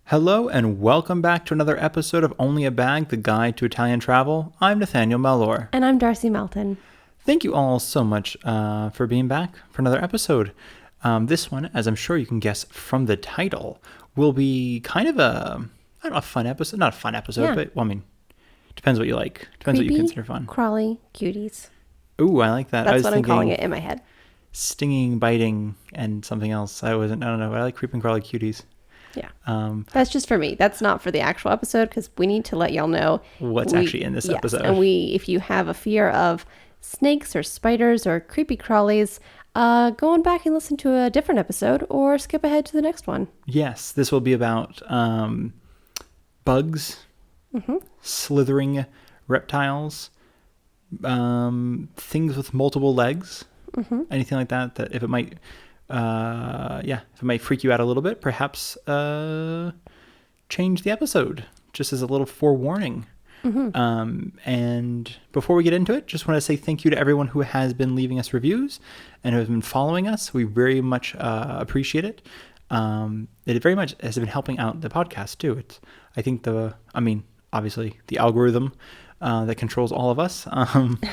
Hello and welcome back to another episode of Only a Bag, the Guide to Italian Travel. I'm Nathaniel Mellor. And I'm Darcy Melton. Thank you all so much for being back for another episode. This one, as I'm sure you can guess from the title, will be kind of a fun episode. Not a fun episode, Yeah. but, well, I mean, depends what you like. Depends what you consider fun. Crawly Cuties. Ooh, I like that. That's what I'm calling it in my head. Stinging, biting, and something else. I don't know, but I like creeping, crawly cuties. Yeah. That's just for me. That's not for the actual episode because we need to let y'all know What's actually in this episode. And if you have a fear of snakes or spiders or creepy crawlies, go on back and listen to a different episode or skip ahead to the next one. Yes, this will be about bugs, slithering reptiles, things with multiple legs, anything like that. That if it might freak you out a little bit, perhaps change the episode just as a little forewarning. And before we get into it, just want to say thank you to everyone who has been leaving us reviews and who has been following us. We very much appreciate it. It very much has been helping out the podcast too. Obviously the algorithm that controls all of us,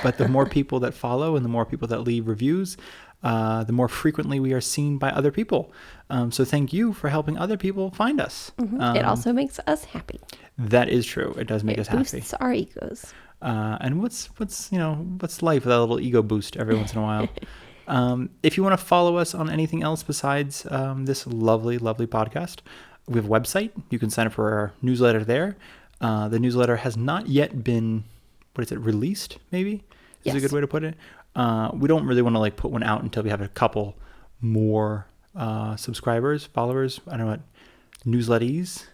but the more people that follow and the more people that leave reviews, the more frequently we are seen by other people. So thank you for helping other people find us. It also makes us happy. That is true. It does make us happy. It boosts our egos. And what's life without a little ego boost every once in a while? If you want to follow us on anything else besides this lovely, lovely podcast, we have a website. You can sign up for our newsletter there. The newsletter has not yet been, released, maybe? Is a good way to put it. We don't really want to put one out until we have a couple more subscribers, followers. I don't know what newsletties.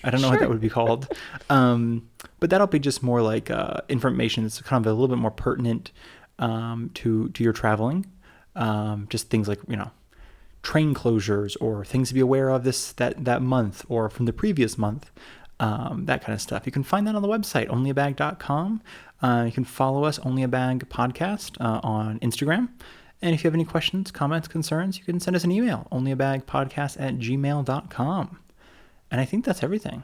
I don't know what that would be called. But that'll be just more like information that's kind of a little bit more pertinent to your traveling. Just things like, train closures or things to be aware of that month or from the previous month. That kind of stuff. You can find that on the website, onlyabag.com. You can follow us, Only a Bag Podcast, on Instagram. And if you have any questions, comments, concerns, you can send us an email, onlyabagpodcast@gmail.com. And I think that's everything.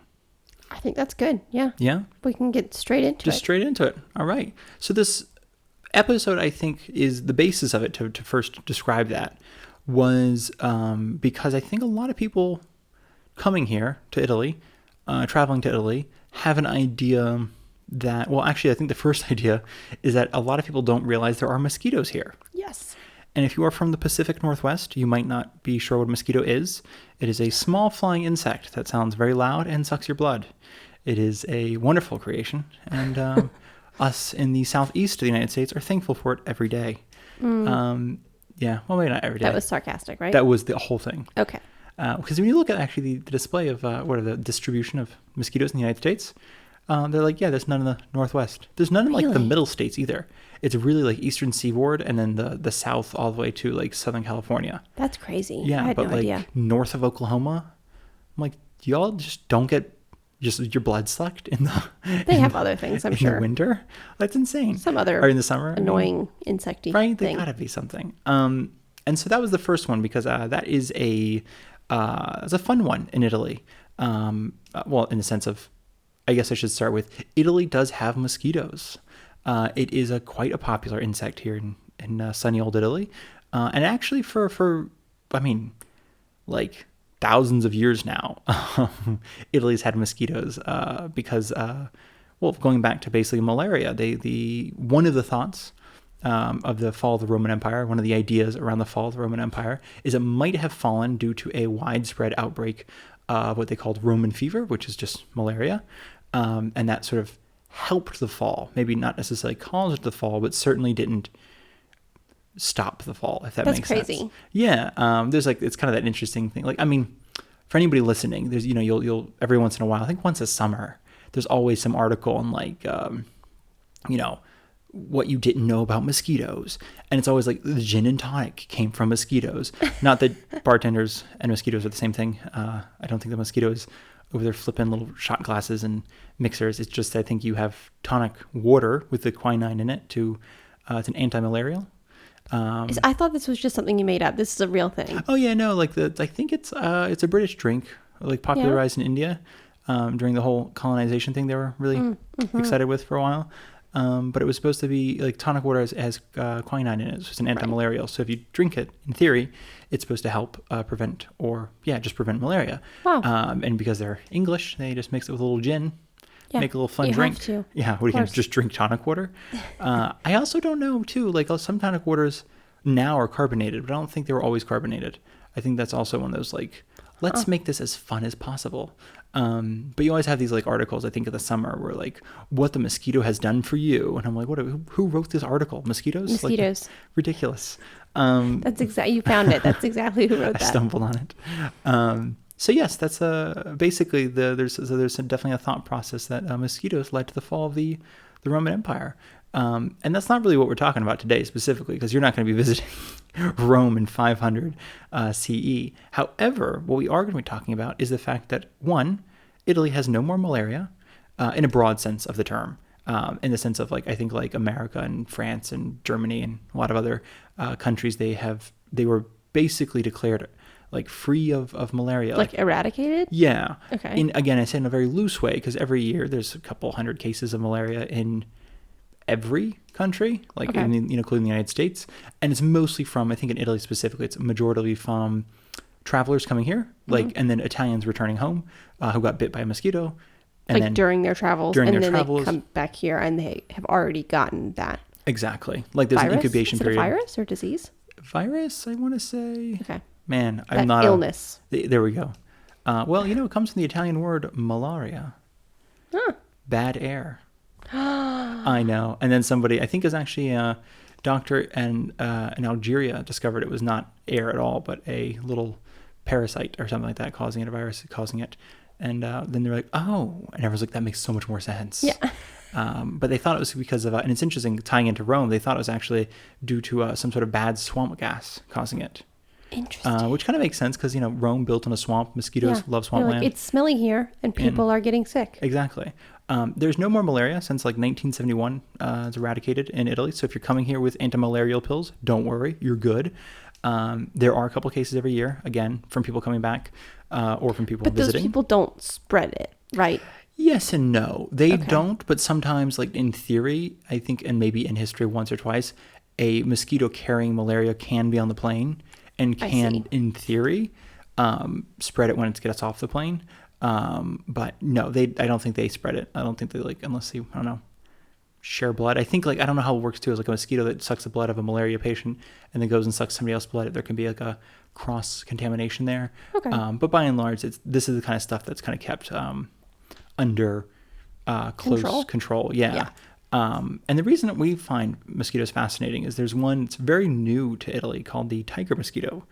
I think that's good. Yeah. Yeah? We can get straight into it. Just straight into it. All right. So this episode, I think, is the basis of it to first describe that was because I think a lot of people coming here to Italy, traveling to Italy, have an idea that, I think the first idea is that a lot of people don't realize there are mosquitoes here. Yes. And if you are from the Pacific Northwest, you might not be sure what a mosquito is. It is a small flying insect that sounds very loud and sucks your blood. It is a wonderful creation, and us in the southeast of the United States are thankful for it every day. Maybe not every day. That was sarcastic, right? That was the whole thing. Okay. Because when you look at actually the display of the distribution of mosquitoes in the United States, they're like, there's none in the Northwest. There's none in the middle states either. It's really eastern seaboard and then the south all the way to Southern California. That's crazy. Yeah, I had but no idea. North of Oklahoma, I'm like, y'all just don't get your blood sucked in the. They have other things, I'm sure. In the winter, that's insane. Some other or in the summer, annoying insecty right? thing. They gotta be something. And so that was the first one because that is it's a fun one in Italy. In the sense of, I guess I should start with Italy does have mosquitoes. It is quite a popular insect here in sunny old Italy, and actually for thousands of years now, Italy's had mosquitoes because going back to basically malaria. One of the thoughts of the fall of the Roman Empire, one of the ideas around the fall of the Roman Empire, is it might have fallen due to a widespread outbreak of what they called Roman fever, which is just malaria, and that sort of helped the fall. Maybe not necessarily caused the fall, but certainly didn't stop the fall, if that makes sense. That's crazy. Yeah. There's it's kind of that interesting thing. For anybody listening, there's, you'll every once in a while, I think once a summer, there's always some article on what you didn't know about mosquitoes. And it's always the gin and tonic came from mosquitoes. Not that bartenders and mosquitoes are the same thing. I don't think the mosquitoes over there flipping little shot glasses and mixers. It's just, I think you have tonic water with the quinine in it it's an anti-malarial. I thought this was just something you made up. This is a real thing. Oh yeah, no, I think it's a British drink. like popularized in India during the whole colonization thing. They were really excited with for a while. But it was supposed to be like tonic water has quinine in it. So it's an anti-malarial. So if you drink it, in theory, it's supposed to help prevent malaria. Wow. And because they're English, they just mix it with a little gin, make a little fun you drink. have to. Yeah, what are you going to just drink tonic water? I also don't know too. Like some tonic waters now are carbonated, but I don't think they were always carbonated. I think that's also one of those like, let's make this as fun as possible. But you always have these like articles, I think in the summer, where like what the mosquito has done for you. And I'm like, who wrote this article? Mosquitoes? Mosquitoes. Like, ridiculous. That's exactly, you found it. That's exactly who wrote that. I stumbled on it. So yes, that's basically there's definitely a thought process that mosquitoes led to the fall of the Roman Empire. And that's not really what we're talking about today specifically, because you're not going to be visiting Rome in 500 CE. However, what we are going to be talking about is the fact that, one, Italy has no more malaria in a broad sense of the term, in the sense of like, I think like America and France and Germany and a lot of other countries, they were basically declared like free of malaria. Like eradicated? Yeah. Okay. Again, I say in a very loose way, because every year there's a couple hundred cases of malaria in every country, like including the United States, and it's mostly from, I think in Italy specifically, it's majority from travelers coming here, like, and then Italians returning home who got bit by a mosquito, and like then during their travels, they come back here and they have already gotten that. Exactly, like there's virus? an incubation Is it period. A virus or disease? Virus, I want to say. Okay. Man, that I'm not illness. There we go. Well, it comes from the Italian word malaria. Huh. Bad air. I know. And then somebody, I think is actually a doctor in Algeria, discovered it was not air at all, but a little parasite or something like that causing it, a virus causing it. And then they're like, oh, and everyone's like, that makes so much more sense. Yeah. But they thought it was because of, and it's interesting, tying into Rome, they thought it was actually due to some sort of bad swamp gas causing it. Interesting. Which kind of makes sense because, Rome built on a swamp. Mosquitoes love swampland. It's smelly here and people are getting sick. Exactly. There's no more malaria since like 1971. It's eradicated in Italy. So if you're coming here with anti-malarial pills, don't worry, you're good. There are a couple cases every year, again, from people coming back or from people visiting. But those people don't spread it, right? Yes and no. They don't, but sometimes, like in theory, I think, and maybe in history once or twice, a mosquito carrying malaria can be on the plane and can, in theory, spread it when it gets off the plane. But no, I don't think they spread it. I don't think they unless they, I don't know, share blood. I think I don't know how it works too. It's like a mosquito that sucks the blood of a malaria patient and then goes and sucks somebody else's blood. There can be like a cross contamination there. Okay. But by and large, this is the kind of stuff that's kind of kept under close control. Yeah. And the reason that we find mosquitoes fascinating is there's one that's very new to Italy called the tiger mosquito.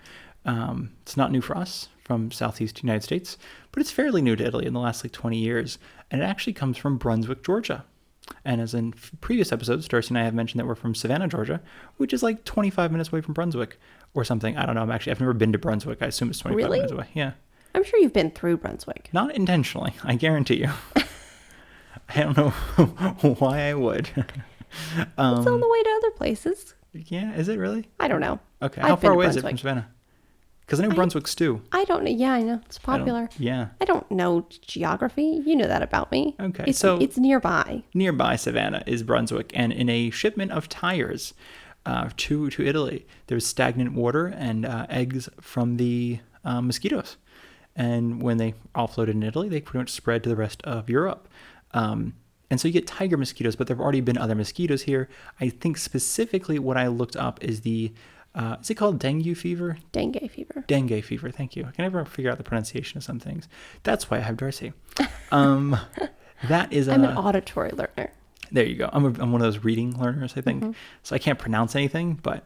It's not new for us from Southeast United States, but it's fairly new to Italy in the last 20 years. And it actually comes from Brunswick, Georgia. And as in previous episodes, Darcy and I have mentioned that we're from Savannah, Georgia, which is 25 minutes away from Brunswick or something. I don't know. I've never been to Brunswick. I assume it's 25 minutes away. Yeah. I'm sure you've been through Brunswick. Not intentionally. I guarantee you. I don't know why I would. It's on the way to other places. Yeah, is it really? I don't know. Okay. How far away is it from Savannah? Because I know Brunswick stew. I don't know. Yeah, I know. It's popular. I don't know geography. You know that about me. Okay. It's nearby. Nearby Savannah is Brunswick. And in a shipment of tires to Italy, there's stagnant water and eggs from the mosquitoes. And when they offloaded in Italy, they pretty much spread to the rest of Europe. And so you get tiger mosquitoes, but there have already been other mosquitoes here. I think specifically what I looked up is is it called dengue fever? Dengue fever. Dengue fever, thank you. I can never figure out the pronunciation of some things. That's why I have Darcy. That is I'm an auditory learner. There you go. I'm one of those reading learners, I think. Mm-hmm. So I can't pronounce anything, but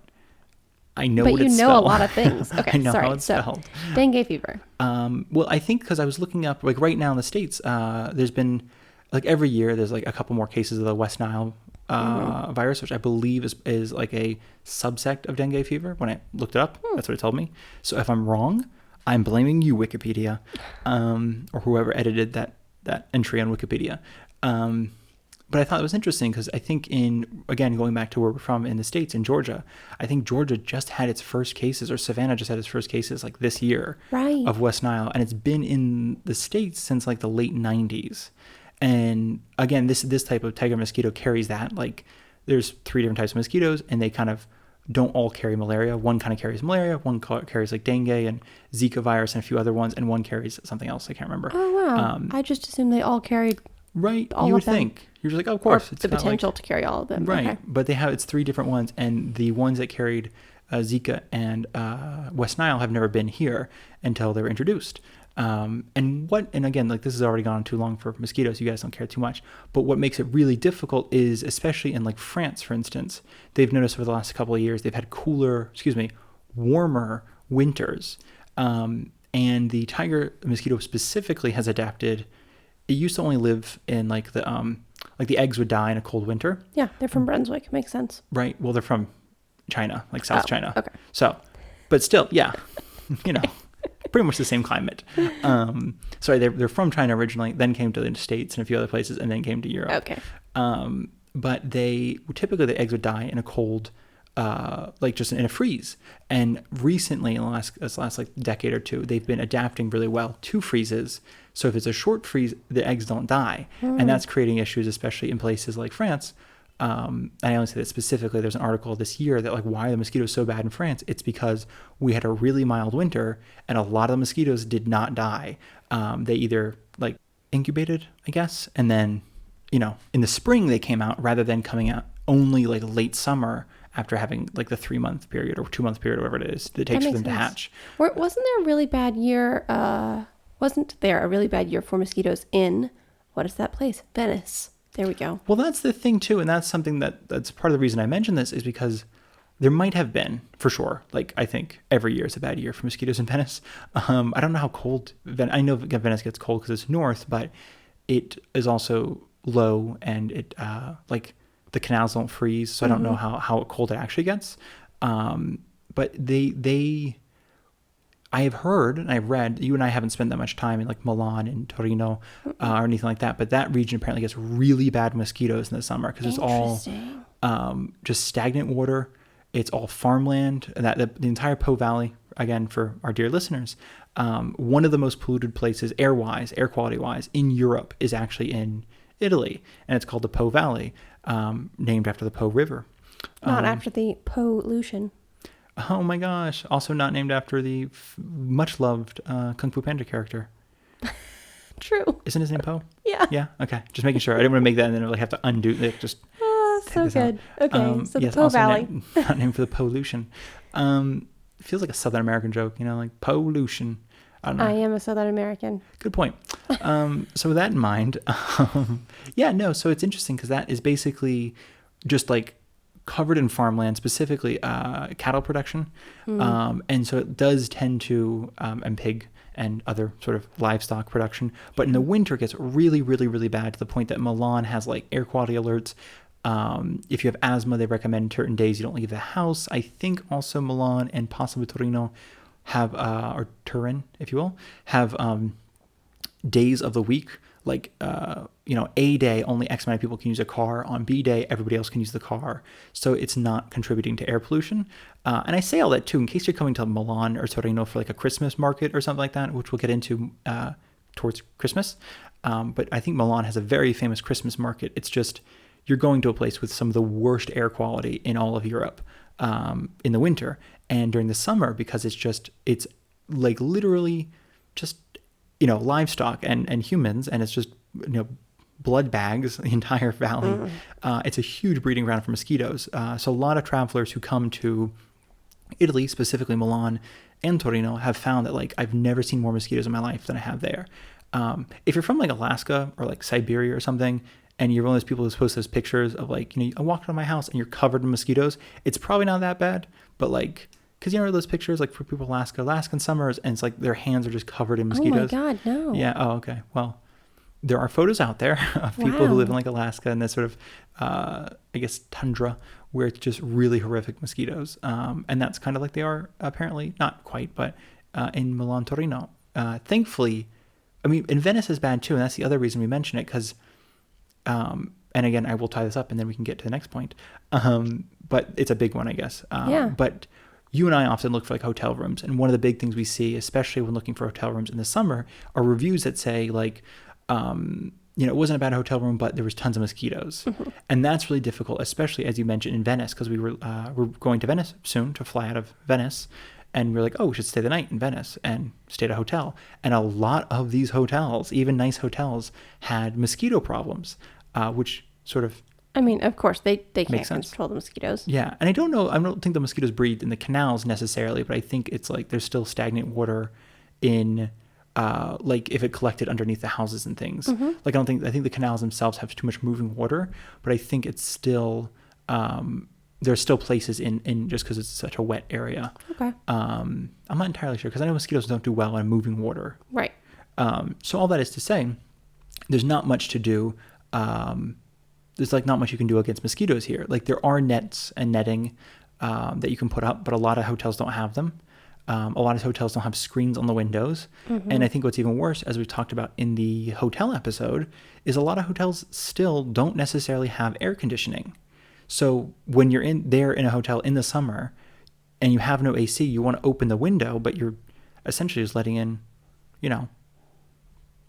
I know what it's spelled. But you know a lot of things. Okay, I know sorry. how it's spelled. Dengue fever. Well, I think because I was looking up, right now in the States, there's been, every year, there's a couple more cases of the West Nile virus, which I believe is a subsect of dengue fever. When I looked it up, that's what it told me. So if I'm wrong, I'm blaming you, Wikipedia, or whoever edited that entry on Wikipedia. But I thought it was interesting because I think again, going back to where we're from in the States, in Georgia, I think Georgia just had its first cases, or Savannah just had its first cases like this year Right. of West Nile. And it's been in the States since like the late 90s. And again, this type of tiger mosquito carries that. Like there's 3 different types of mosquitoes, and they kind of don't all carry malaria. One kind of carries malaria, one carries like dengue and Zika virus and a few other ones, and one carries something else. I can't remember. Oh, wow. I just assumed they all carried Right. all You would of them. think. You're just like, oh, of course. Or the potential to carry all of them. Right. Okay. But it's 3 different ones. And the ones that carried Zika and West Nile have never been here until they were introduced. And again, like this has already gone too long for mosquitoes. You guys don't care too much. But what makes it really difficult is, especially in like France, for instance, they've noticed over the last couple of years, they've had warmer winters. And the tiger mosquito specifically has adapted. It used to only live in like the eggs would die in a cold winter. Yeah, they're from Brunswick. Makes sense. Right. Well, they're from China, like South China. Okay. So, but still, yeah, pretty much the same climate. Sorry, they're from China originally, then came to the States and a few other places, and then came to Europe. Okay. But typically the eggs would die in a cold, like just in a freeze. And recently, in this last like decade or two, they've been adapting really well to freezes. So if it's a short freeze, the eggs don't die, and that's creating issues, especially in places like France. And I only say that specifically. There's an article this year that like, why are the mosquitoes so bad in France? It's because we had a really mild winter, and a lot of the mosquitoes did not die. They either like incubated, I guess, and then in the spring they came out rather than coming out only like late summer after having like the 3-month period or 2-month period or whatever it is that it takes for them to hatch. Wasn't there a really bad year? Wasn't there a really bad year for mosquitoes in, what is that place? Venice. There we go. Well, that's the thing too, and that's something that's part of the reason I mentioned this is because there might have been, for sure, like I think every year is a bad year for mosquitoes in Venice. I don't know how cold, I know Venice gets cold because it's north, but it is also low, and it like the canals don't freeze, so I don't know how cold it actually gets. But I have heard and I've read, you and I haven't spent that much time in like Milan and Torino or anything like that, but that region apparently gets really bad mosquitoes in the summer because it's all just stagnant water. It's all farmland. And the entire Po Valley, again, for our dear listeners, one of the most polluted places air quality wise in Europe is actually in Italy, and it's called the Po Valley, named after the Po River. Not after the pollution. Oh my gosh. Also not named after the much loved Kung Fu Panda character. True. Isn't his name Po? Yeah. Yeah. Okay. Just making sure. I didn't want to make that and then like have to undo it. Just so good. Out. Okay. So the yes, Po Valley. Not named for the pollution. It feels like a Southern American joke, like pollution. I don't know. I am a Southern American. Good point. So with that in mind, so it's interesting because that is basically just like covered in farmland, specifically cattle production. And so it does tend to, and pig and other sort of livestock production. But in the winter, it gets really, really, really bad to the point that Milan has like air quality alerts. If you have asthma, they recommend certain days you don't leave the house. I think also Milan and possibly Torino have, or Turin, if you will, have days of the week, like, A day, only X amount of people can use a car. On B day, everybody else can use the car. So it's not contributing to air pollution. And I say all that too, in case you're coming to Milan or Torino for like a Christmas market or something like that, which we'll get into towards Christmas. But I think Milan has a very famous Christmas market. It's just, you're going to a place with some of the worst air quality in all of Europe in the winter. And during the summer, because it's like literally just, livestock and humans, and it's just, blood bags, the entire valley. It's a huge breeding ground for mosquitoes. So a lot of travelers who come to Italy, specifically Milan and Torino, have found that like I've never seen more mosquitoes in my life than I have there. If you're from like Alaska or like Siberia or something, and you're one of those people who post those pictures of like, I walked out of my house and you're covered in mosquitoes, it's probably not that bad, but like, because those pictures like for people in Alaskan summers, and it's like their hands are just covered in mosquitoes. Oh my God, no. Yeah. Oh, okay. Well, there are photos out there of people who live in like Alaska and this sort of, I guess, tundra where it's just really horrific mosquitoes. And that's kind of like they are apparently, not quite, but in Milan, Torino. Thankfully, I mean, in Venice is bad too. And that's the other reason we mention it, because and again, I will tie this up and then we can get to the next point. But it's a big one, I guess. But you and I often look for like hotel rooms. And one of the big things we see, especially when looking for hotel rooms in the summer, are reviews that say like, it wasn't a bad hotel room, but there was tons of mosquitoes. And that's really difficult, especially as you mentioned in Venice, because we're going to Venice soon to fly out of Venice. And we're like, oh, we should stay the night in Venice and stay at a hotel. And a lot of these hotels, even nice hotels, had mosquito problems, which sort of... I mean, of course, they can't sense. control the mosquitoes. Yeah, and I don't think the mosquitoes breed in the canals necessarily, but I think it's like there's still stagnant water in... like if it collected underneath the houses and things. Like I think the canals themselves have too much moving water, but I think it's still there's still places in just because it's such a wet area. Okay. I'm not entirely sure because I know mosquitoes don't do well in moving water. Right. So all that is to say, there's not much to do. There's like not much you can do against mosquitoes here. Like there are nets and netting that you can put up, but a lot of hotels don't have them. A lot of hotels don't have screens on the windows. And I think what's even worse, as we've talked about in the hotel episode, is a lot of hotels still don't necessarily have air conditioning. So when you're in a hotel in the summer and you have no AC, you want to open the window, but you're essentially just letting in,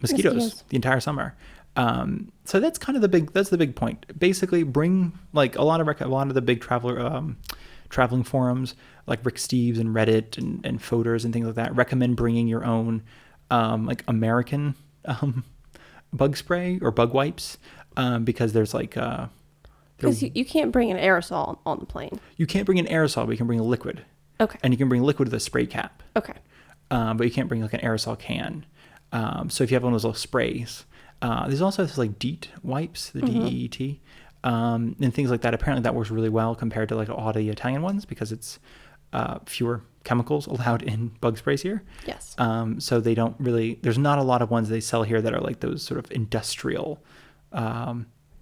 mosquitoes the entire summer. So that's kind of the big point. Basically bring like a lot of the big traveling forums like Rick Steves and Reddit and Fodors and things like that recommend bringing your own like American bug spray or bug wipes because there's like because you can't bring an aerosol on the plane. You can't bring an aerosol, but you can bring a liquid. Okay. And you can bring liquid with a spray cap. Okay. But you can't bring like an aerosol can. So if you have one of those little sprays, there's also this like DEET wipes, the DEET. And things like that. Apparently that works really well compared to like all the Italian ones because it's fewer chemicals allowed in bug sprays here. Yes. So they don't really, there's not a lot of ones they sell here that are like those sort of industrial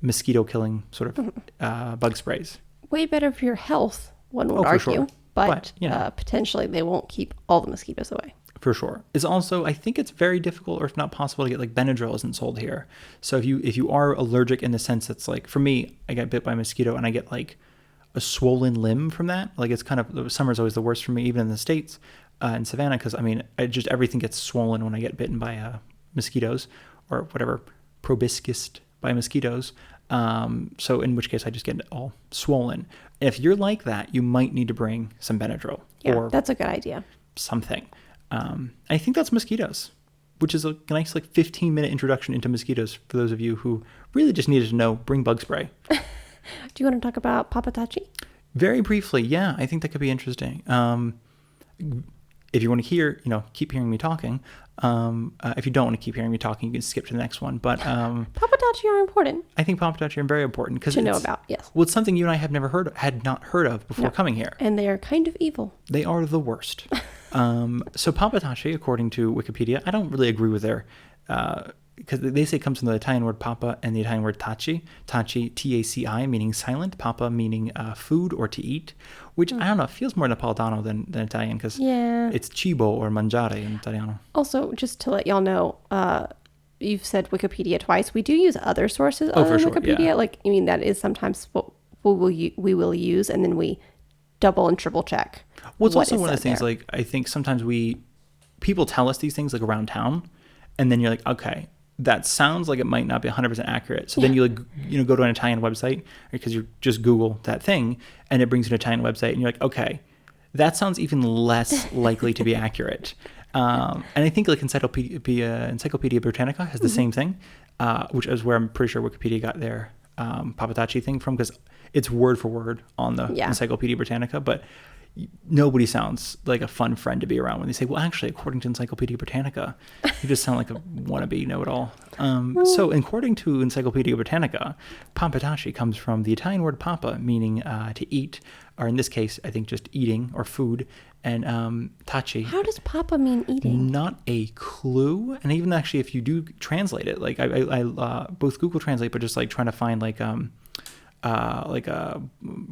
mosquito killing sort of bug sprays. Way better for your health, one would argue. Sure. But potentially they won't keep all the mosquitoes away. For sure. It's also, I think it's very difficult or if not possible to get like Benadryl isn't sold here. So if you are allergic in the sense that's like, for me, I got bit by a mosquito and I get like a swollen limb from that. Like it's kind of, summer's always the worst for me, even in the States, in Savannah. Cause I mean, everything gets swollen when I get bitten by mosquitoes or whatever, proboscis by mosquitoes. So in which case I just get all swollen. If you're like that, you might need to bring some Benadryl. Yeah, or that's a good idea. Something. I think that's mosquitoes, which is a nice like 15-minute introduction into mosquitoes for those of you who really just needed to know, bring bug spray. Do you want to talk about Papatachi? Very briefly, yeah, I think that could be interesting. If you want to hear, keep hearing me talking. If you don't want to keep hearing me talking, you can skip to the next one. But Papatachi are important. I think Papatachi are very important because to know about. Yes. Well, it's something you and I had not heard of before coming here. And they are kind of evil. They are the worst. So Papatachi, according to Wikipedia, I don't really agree with their because they say it comes from the Italian word papa and the Italian word taci. Taci, T-A-C-I, meaning silent. Papa meaning food or to eat, which I don't know, feels more Napolitano than Italian because it's cibo or mangiare in Italiano. Also, just to let y'all know, you've said Wikipedia twice. We do use other sources other than Wikipedia. Yeah. Like, I mean, that is sometimes what we will use, and then we double and triple check. Well, it's also one of the things, like, I think sometimes people tell us these things, like, around town, and then you're like, okay, that sounds like it might not be 100% accurate. So then you, like, go to an Italian website, because you just Google that thing, and it brings you an Italian website, and you're like, okay, that sounds even less likely to be accurate. And I think, like, Encyclopedia Britannica has the same thing, which is where I'm pretty sure Wikipedia got their Papatachi thing from, because it's word for word on the Encyclopedia Britannica, but nobody sounds like a fun friend to be around when they say, well, actually, according to Encyclopedia Britannica, you just sound like a wannabe know-it-all. So according to Encyclopedia Britannica, Papatachi comes from the Italian word papa, meaning to eat, or in this case, I think just eating or food, and tachi. How does papa mean eating? Not a clue. And even actually, if you do translate it, like I both Google Translate, but just like trying to find like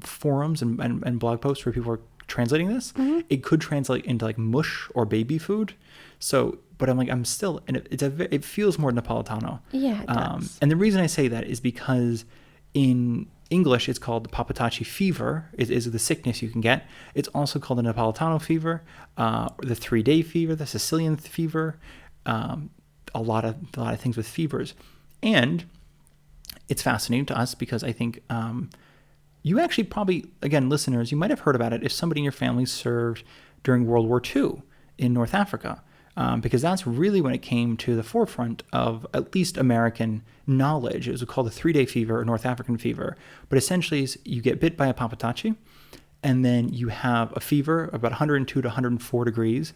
forums and blog posts where people are translating this, it could translate into like mush or baby food. So, but I'm like, I'm still, and it feels more Napolitano. Yeah, it does. And the reason I say that is because In English, it's called the Papatacci fever. It is the sickness you can get. It's also called the Napolitano fever, the 3-day fever, the Sicilian fever, a lot of things with fevers. And it's fascinating to us because I think you actually probably, again, listeners, you might have heard about it if somebody in your family served during World War II in North Africa. Because that's really when it came to the forefront of at least American knowledge. It was called the 3-day fever or North African fever. But essentially, you get bit by a Papatacci, and then you have a fever about 102 to 104 degrees,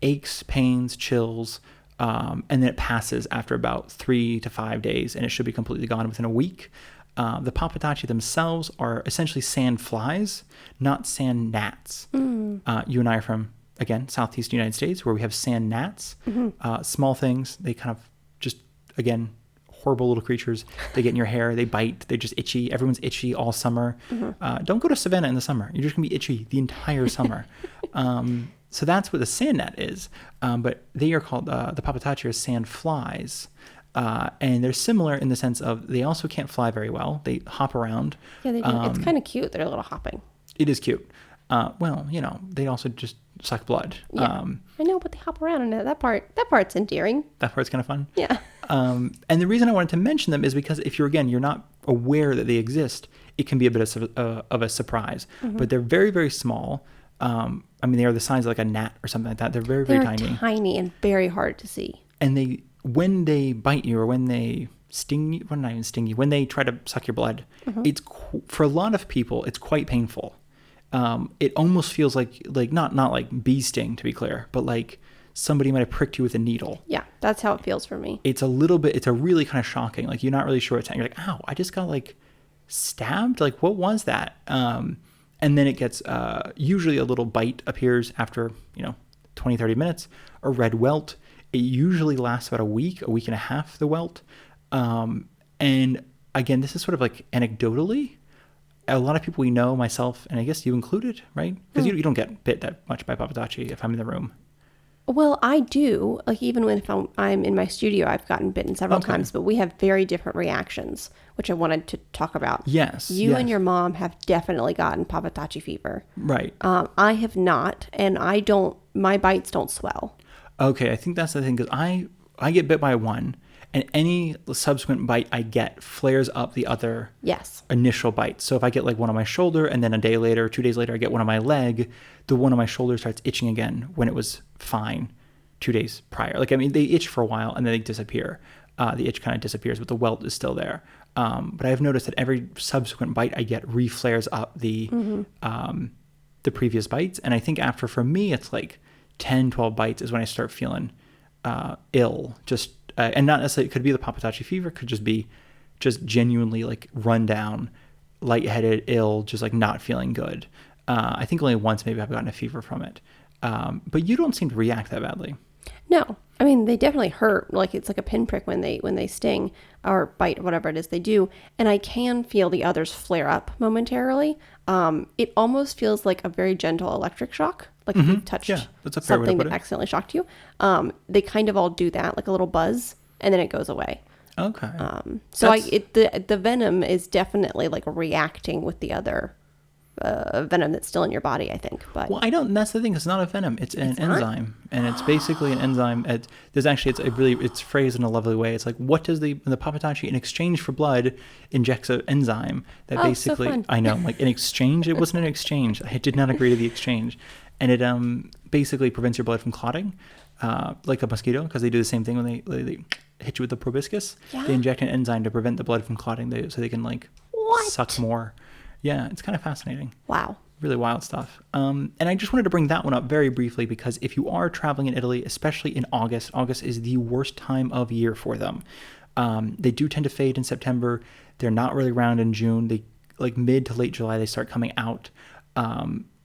aches, pains, chills, and then it passes after about 3 to 5 days, and it should be completely gone within a week. The Papatacci themselves are essentially sand flies, not sand gnats. You and I are from, again, Southeast United States, where we have sand gnats. Small things. They kind of just, again, horrible little creatures. They get in your hair. They bite. They're just itchy. Everyone's itchy all summer. Don't go to Savannah in the summer. You're just going to be itchy the entire summer. So that's what the sand gnat is. But they are called, the Papatacci are sand flies. And they're similar in the sense of they also can't fly very well. They hop around. Yeah, they do. It's kind of cute. They're a little hopping. It is cute. Well, they also just suck blood. Yeah. I know, but they hop around, and that part's endearing. That part's kind of fun. Yeah. And the reason I wanted to mention them is because if you're not aware that they exist, it can be a bit of a surprise. But they're very, very small. They are the size of like a gnat or something like that. They're very, very tiny. They're tiny and very hard to see. And when they bite you or when they sting you, well, not even sting you, when they try to suck your blood, it's for a lot of people, it's quite painful. It almost feels like not like bee sting, to be clear, but like somebody might have pricked you with a needle. Yeah, that's how it feels for me. It's a really kind of shocking. Like you're not really sure what's happening. You're like, ow, I just got like stabbed. Like what was that? And then it gets usually a little bite appears after 20, 30 minutes. A red welt. It usually lasts about a week and a half. The welt. And again, this is sort of like anecdotally. A lot of people we know, myself, and I guess you included, right? Because you don't get bit that much by Papatacci if I'm in the room. Well, I do. Like even when I'm in my studio, I've gotten bitten several times, but we have very different reactions, which I wanted to talk about. Yes. You and your mom have definitely gotten Papatacci fever. Right. I have not, and my bites don't swell. Okay, I think that's the thing, because I get bit by one, and any subsequent bite I get flares up the other initial bite. So if I get like one on my shoulder and then a day later, 2 days later, I get one on my leg, the one on my shoulder starts itching again when it was fine 2 days prior. Like, they itch for a while and then they disappear. The itch kind of disappears, but the welt is still there. But I've noticed that every subsequent bite I get reflares up the previous bites. And I think after, for me, it's like 10, 12 bites is when I start feeling ill, and not necessarily, it could be the Papatacci fever, could just be genuinely like run down, lightheaded, ill, just like not feeling good. I think only once maybe I've gotten a fever from it. But you don't seem to react that badly. No, they definitely hurt. Like it's like a pinprick when they sting or bite or whatever it is they do. And I can feel the others flare up momentarily. It almost feels like a very gentle electric shock. Like if you've touched something that accidentally shocked you. They kind of all do that, like a little buzz, and then it goes away. Okay. So the venom is definitely like reacting with the other venom that's still in your body, I think. But that's the thing. It's not a venom. It's an enzyme, and it's basically an enzyme. It's phrased in a lovely way. It's like, what does the Papatacci, in exchange for blood, injects an enzyme that basically, so fun. I know, like in exchange, it wasn't an exchange. I did not agree to the exchange. And it basically prevents your blood from clotting, like a mosquito, because they do the same thing when they hit you with the proboscis. Yeah. They inject an enzyme to prevent the blood from clotting, so they can suck more. Yeah, it's kind of fascinating. Wow. Really wild stuff. And I just wanted to bring that one up very briefly because if you are traveling in Italy, especially in August is the worst time of year for them. They do tend to fade in September. They're not really around in June. They like mid to late July, they start coming out.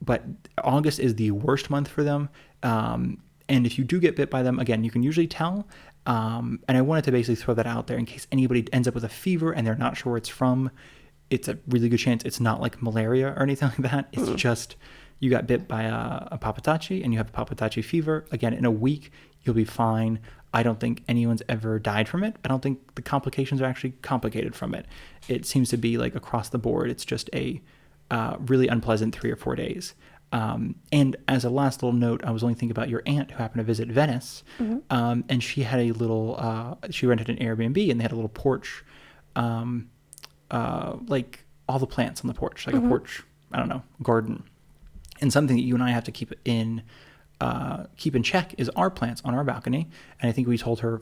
But August is the worst month for them. And if you do get bit by them, again, you can usually tell. And I wanted to basically throw that out there in case anybody ends up with a fever and they're not sure where it's from. It's a really good chance it's not like malaria or anything like that. It's just you got bit by a Papatacci and you have a Papatacci fever. Again, in a week, you'll be fine. I don't think anyone's ever died from it. I don't think the complications are actually complicated from it. It seems to be like across the board. It's just a really unpleasant 3 or 4 days. And as a last little note, I was only thinking about your aunt who happened to visit Venice. And she had a little, she rented an Airbnb and they had a little porch, like all the plants on the porch, like a porch, I don't know, garden. And something that you and I have to keep in check is our plants on our balcony. And I think we told her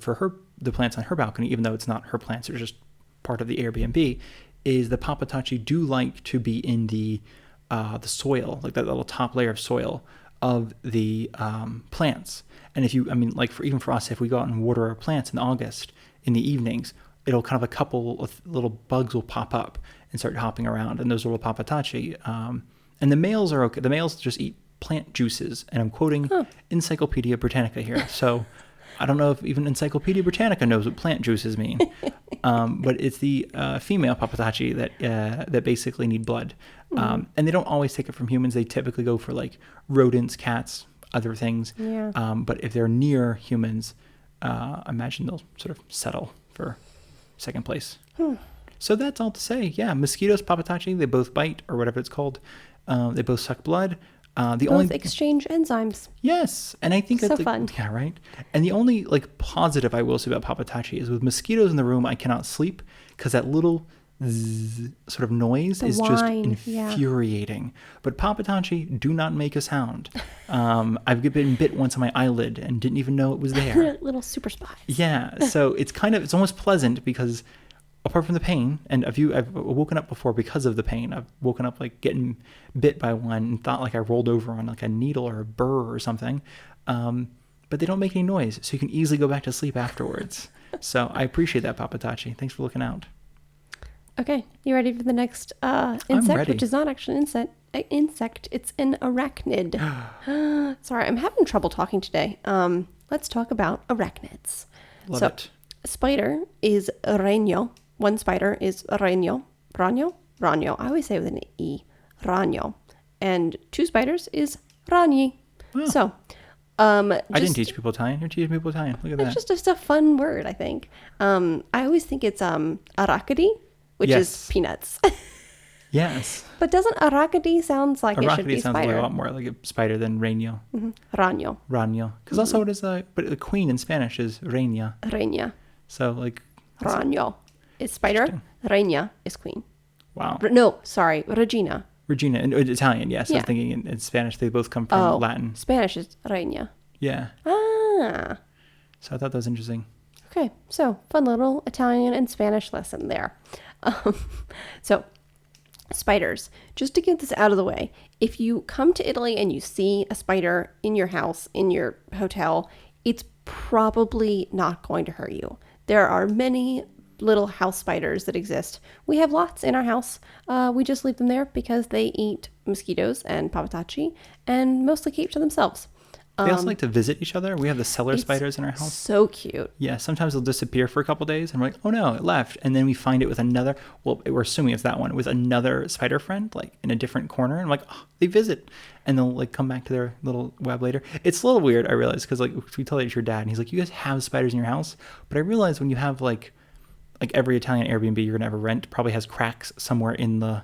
the plants on her balcony, even though it's not her plants, they're just part of the Airbnb, is the papataci do like to be in the soil, like that little top layer of soil of the plants. And even for us, if we go out and water our plants in August in the evenings, it'll kind of a couple of little bugs will pop up and start hopping around, and those little papataci. And the males are okay. The males just eat plant juices, and I'm quoting Encyclopedia Britannica here. So I don't know if even Encyclopedia Britannica knows what plant juices mean. But it's the female papataci that basically need blood. And they don't always take it from humans. They typically go for like rodents, cats, other things. Yeah. But if they're near humans, I imagine they'll sort of settle for second place. So that's all to say. Yeah, mosquitoes, papataci, they both bite, or whatever it's called. They both suck blood. Both exchange enzymes. Yes, and I think so that's fun. Yeah, right. And the only like positive I will say about papataci is with mosquitoes in the room, I cannot sleep because that little zzz sort of noise is just infuriating. Yeah. But papataci do not make a sound. I've been bit once on my eyelid and didn't even know it was there. Little super spies. Yeah, so it's almost pleasant because apart from the pain, and I've woken up before because of the pain. I've woken up like getting bit by one and thought like I rolled over on like a needle or a burr or something. But they don't make any noise, so you can easily go back to sleep afterwards. So I appreciate that, papataci. Thanks for looking out. Okay, you ready for the next insect, which is not actually an insect. It's an arachnid. Sorry, I'm having trouble talking today. Let's talk about arachnids. Love it. A spider is ragno. One spider is ragno. Ragno? I always say with an E. Ragno. And 2 spiders is ragni. Oh. So, I didn't teach people Italian. You're teaching people Italian. Look at that. It's just a fun word, I think. I always think it's arachidi, which is peanuts. Yes. But doesn't arachidi sounds like it should be spider? Arachidi sounds a lot more like a spider than ragno. Ragno. Because also it is but the queen in Spanish is reina. Reina. So like... Ragno is spider. Reina is queen. Wow. No, sorry. Regina. In Italian, yes. Yeah. I was thinking in Spanish they both come from Latin. Spanish is reina. Yeah. Ah. So I thought that was interesting. Okay. So fun little Italian and Spanish lesson there. So... spiders. Just to get this out of the way, if you come to Italy and you see a spider in your house, in your hotel, it's probably not going to hurt you. There are many little house spiders that exist. We have lots in our house. We just leave them there because they eat mosquitoes and papataci and mostly keep to themselves. They also like to visit each other. We have the cellar spiders in our house. So cute. Yeah, sometimes they'll disappear for a couple days, and we're like, oh no, it left. And then we find it with another, well, we're assuming it's that one, with another spider friend, like in a different corner. And I'm like, oh, they visit. And they'll like come back to their little web later. It's a little weird, I realize, because like we tell it to your dad, and he's like, you guys have spiders in your house? But I realize when you have like every Italian Airbnb you're going to ever rent probably has cracks somewhere in the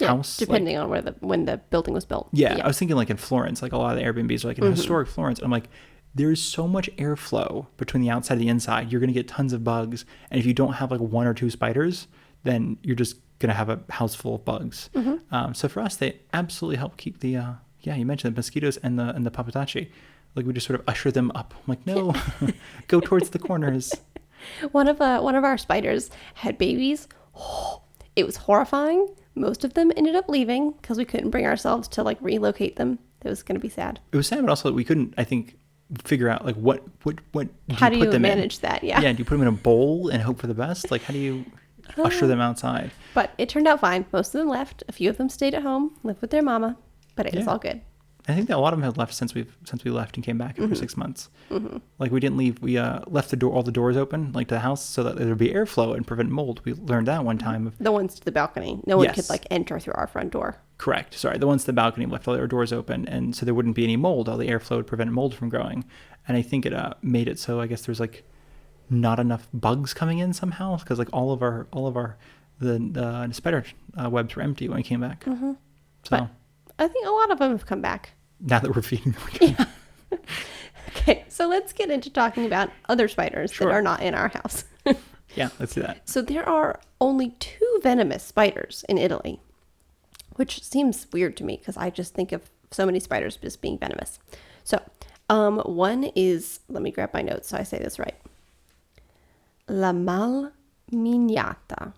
house, depending on when the building was built. Yeah, I was thinking like in Florence, like a lot of the Airbnbs are like in historic Florence. And I'm like, there's so much airflow between the outside and the inside. You're going to get tons of bugs. And if you don't have like 1 or 2 spiders, then you're just going to have a house full of bugs. So for us, they absolutely help keep the, you mentioned the mosquitoes and the papataci. Like we just sort of usher them up. I'm like, no, go towards the corners. One of our spiders had babies. It was horrifying. Most of them ended up leaving because we couldn't bring ourselves to like relocate them. It was going to be sad. It was sad, but also we couldn't, I think, figure out like what how do you manage that? Yeah. Do you put them in a bowl and hope for the best? Like how do you usher them outside? But it turned out fine. Most of them left. A few of them stayed at home, lived with their mama, but it was all good. I think that a lot of them had left since we left and came back after 6 months. Like we didn't leave. We left all the doors open, like to the house, so that there'd be airflow and prevent mold. We learned that one time. The ones to the balcony. No one could like enter through our front door. Correct. Sorry, the ones to the balcony left all their doors open, and so there wouldn't be any mold. All the airflow would prevent mold from growing. and I think it made it so I guess there's like not enough bugs coming in somehow, because like all of our the spider webs were empty when we came back. Mm-hmm. So but I think a lot of them have come back now that we're feeding them again. Yeah. Okay, so let's get into talking about other spiders that are not in our house. Yeah, let's do that. So there are only 2 venomous spiders in Italy, which seems weird to me because I just think of so many spiders just being venomous. So one is, let me grab my notes so I say this right, La Malmignata,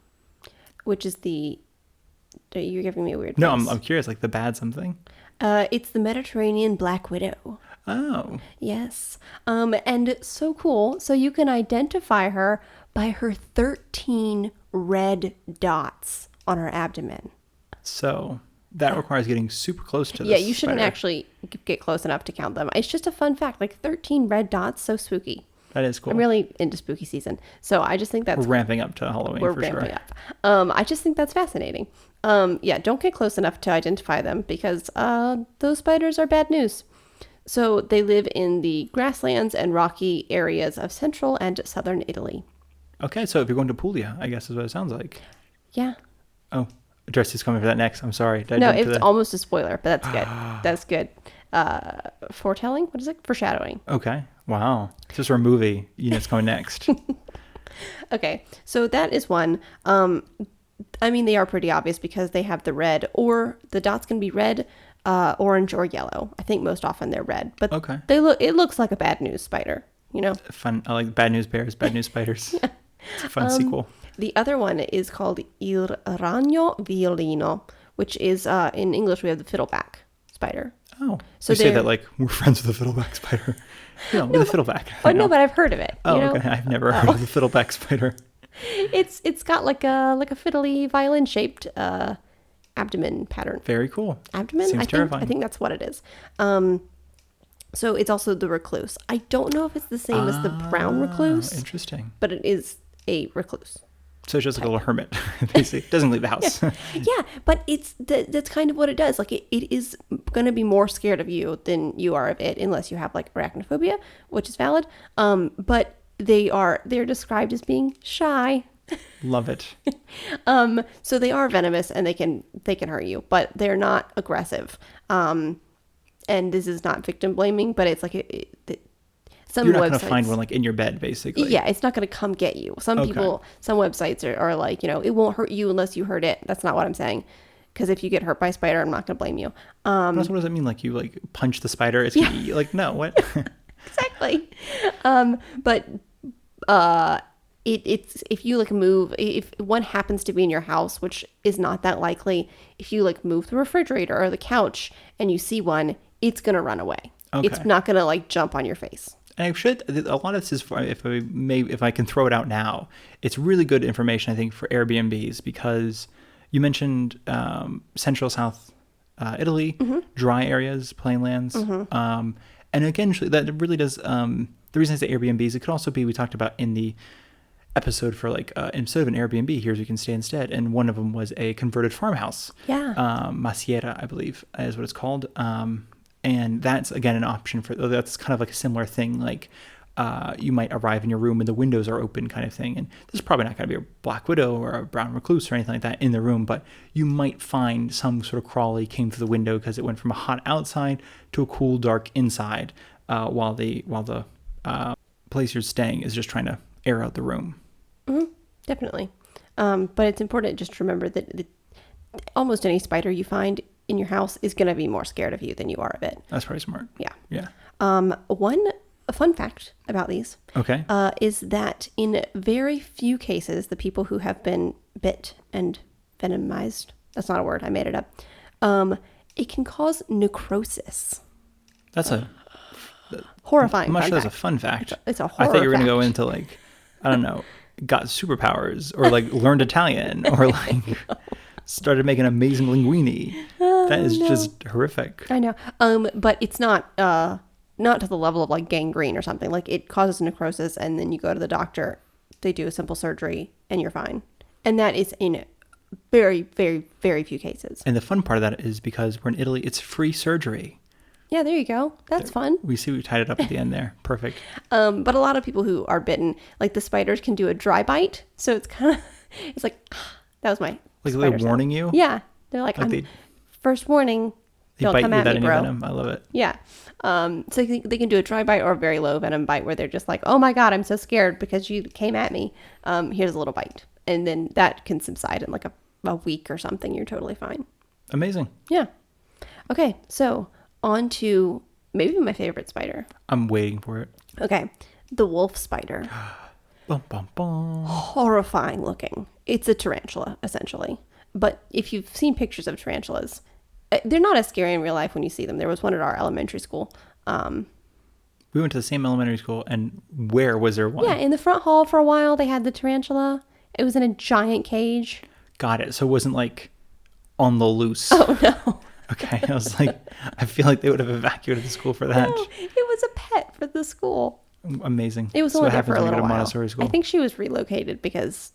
which is you're giving me a weird face. No, I'm curious, like the bad something. It's the Mediterranean black widow. Oh. Yes. And so cool. So you can identify her by her 13 red dots on her abdomen. So that requires getting super close to this. Yeah, you shouldn't spider. actually get close enough to count them. It's just a fun fact. Like 13 red dots, so spooky. That is cool. I'm really into spooky season. So I just think that's... We're ramping up to Halloween for sure. We're ramping up. I just think that's fascinating. Yeah, don't get close enough to identify them because those spiders are bad news. So they live in the grasslands and rocky areas of central and southern Italy. Okay, so if you're going to Puglia, I guess is what it sounds like. Yeah. Oh, Darcy's coming for that next. I'm sorry. No, it's almost a spoiler, but that's good. That's good. Foretelling? What is it? Foreshadowing. Okay. Wow. It's just our movie unit's coming next. Okay, so that is one. I mean, they are pretty obvious because they have the red, or the dots can be red, orange, or yellow. I think most often they're red, but okay. It looks like a bad news spider, you know? Fun. I like Bad News Bears, Bad News Spiders. Yeah. It's a fun sequel. The other one is called Il Ragno Violino, which is, in English, we have the fiddleback spider. Oh, so you say that like we're friends with the fiddleback spider. No, with the fiddleback. Oh, no, but I've heard of it. Oh, okay. I've never heard of the fiddleback spider. It's got like a fiddly violin shaped abdomen pattern. Very cool. Abdomen? Seems terrifying. I think that's what it is. So it's also the recluse. I don't know if it's the same as the brown recluse. Interesting. But it is a recluse. So it's just like a little hermit, basically. It doesn't leave the house. Yeah, but that's kind of what it does. Like it is going to be more scared of you than you are of it, unless you have like arachnophobia, which is valid. But they're described as being shy. Love it. So they are venomous and they can hurt you, but they're not aggressive. And this is not victim blaming, but it's like you're not going to find one like in your bed, basically. Yeah, it's not going to come get you. Some websites are like, it won't hurt you unless you hurt it. That's not what I'm saying. Because if you get hurt by a spider, I'm not going to blame you. What does that mean? Like you like punch the spider? It's gonna eat you? Like, no, what? Exactly. But it's if you like move, if one happens to be in your house, which is not that likely, if you like move the refrigerator or the couch and you see one, it's going to run away. Okay. It's not going to like jump on your face. And a lot of this is, if I can throw it out now, it's really good information, I think, for Airbnbs, because you mentioned central south Italy, dry areas, plain lands. And again, that really does, the reason I say Airbnbs, it could also be, we talked about in the episode for like, instead of an Airbnb, here's where you can stay instead. And one of them was a converted farmhouse. Yeah. Masiera, I believe, is what it's called. And that's, again, an option that's kind of like a similar thing. Like you might arrive in your room and the windows are open kind of thing. And there's probably not going to be a black widow or a brown recluse or anything like that in the room, but you might find some sort of crawly came through the window because it went from a hot outside to a cool, dark inside while the place you're staying is just trying to air out the room. Mm-hmm. Definitely. But it's important just to remember that almost any spider you find in your house is going to be more scared of you than you are of it. That's probably smart. Yeah. Yeah. A fun fact about these is that in very few cases, the people who have been bit and venomized, that's not a word, I made it up, it can cause necrosis. That's a horrifying. I'm not sure that's a fun fact. It's a horror I thought you were going to fact. go into like, I don't know, got superpowers or like learned Italian or like started making amazing linguine. That is just horrific. I know. But it's not to the level of like gangrene or something. Like it causes necrosis and then you go to the doctor, they do a simple surgery and you're fine. And that is in very, very, very few cases. And the fun part of that is because we're in Italy, it's free surgery. Yeah, there you go. That's fun. We see we tied it up at the end there. Perfect. But a lot of people who are bitten, like the spiders can do a dry bite. So it's kind of, it's like, that was my Like they're warning you? Yeah. They're like first warning, don't come at me, bro. Venom. I love it. Yeah. So they can do a dry bite or a very low venom bite where they're just like, oh my God, I'm so scared because you came at me. Here's a little bite. And then that can subside in like a week or something. You're totally fine. Amazing. Yeah. Okay. So on to maybe my favorite spider. I'm waiting for it. Okay. The wolf spider. Bum, bum, bum. Horrifying looking. It's a tarantula, essentially. But if you've seen pictures of tarantulas, they're not as scary in real life when you see them. There was one at our elementary school. We went to the same elementary school, and where was there one? Yeah, in the front hall for a while, they had the tarantula. It was in a giant cage. Got it. So it wasn't like on the loose. Oh, no. Okay. I was like, I feel like they would have evacuated the school for that. No, it was a pet for the school. Amazing. It was only there for a little while. Montessori school. I think she was relocated because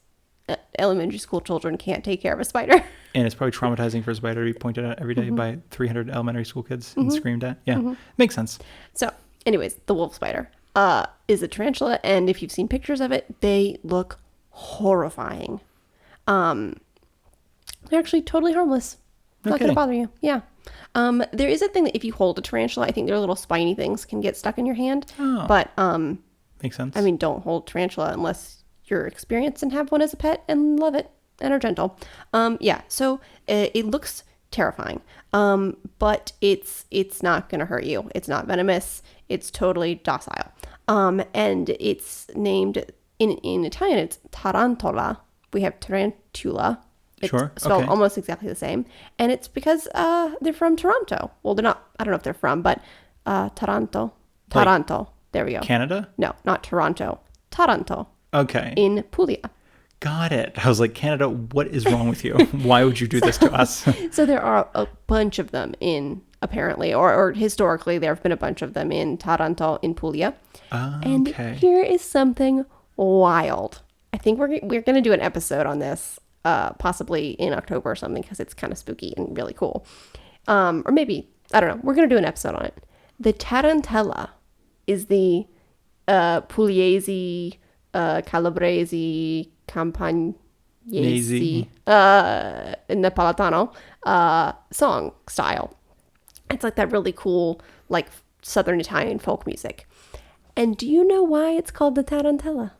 elementary school children can't take care of a spider. And it's probably traumatizing for a spider to be pointed at every day by 300 elementary school kids and screamed at. Yeah, makes sense. So, anyways, the wolf spider is a tarantula, and if you've seen pictures of it, they look horrifying. They're actually totally harmless. Not going to bother you. Yeah. There is a thing that if you hold a tarantula, I think their little spiny things can get stuck in your hand. Oh, but makes sense. I mean, don't hold tarantula unless you're experienced and have one as a pet and love it and are gentle. Yeah. So it looks terrifying. But it's not going to hurt you. It's not venomous. It's totally docile. And it's named in Italian. It's tarantula. We have tarantula. It's spelled almost exactly the same. And it's because they're from Toronto. Well, they're not. I don't know if they're from, but Taranto. Taranto. There we go. Canada? No, not Toronto. Taranto. Okay. In Puglia. Got it. I was like, Canada, what is wrong with you? Why would you do this to us? So there are a bunch of them apparently, or historically, there have been a bunch of them in Taranto, in Puglia. And here is something wild. I think we're going to do an episode on this. Possibly in October or something, because it's kind of spooky and really cool. Or maybe, I don't know. We're going to do an episode on it. The tarantella is the Pugliese, Calabrese, Campagnese, Napoletano song style. It's like that really cool, like Southern Italian folk music. And do you know why it's called the tarantella?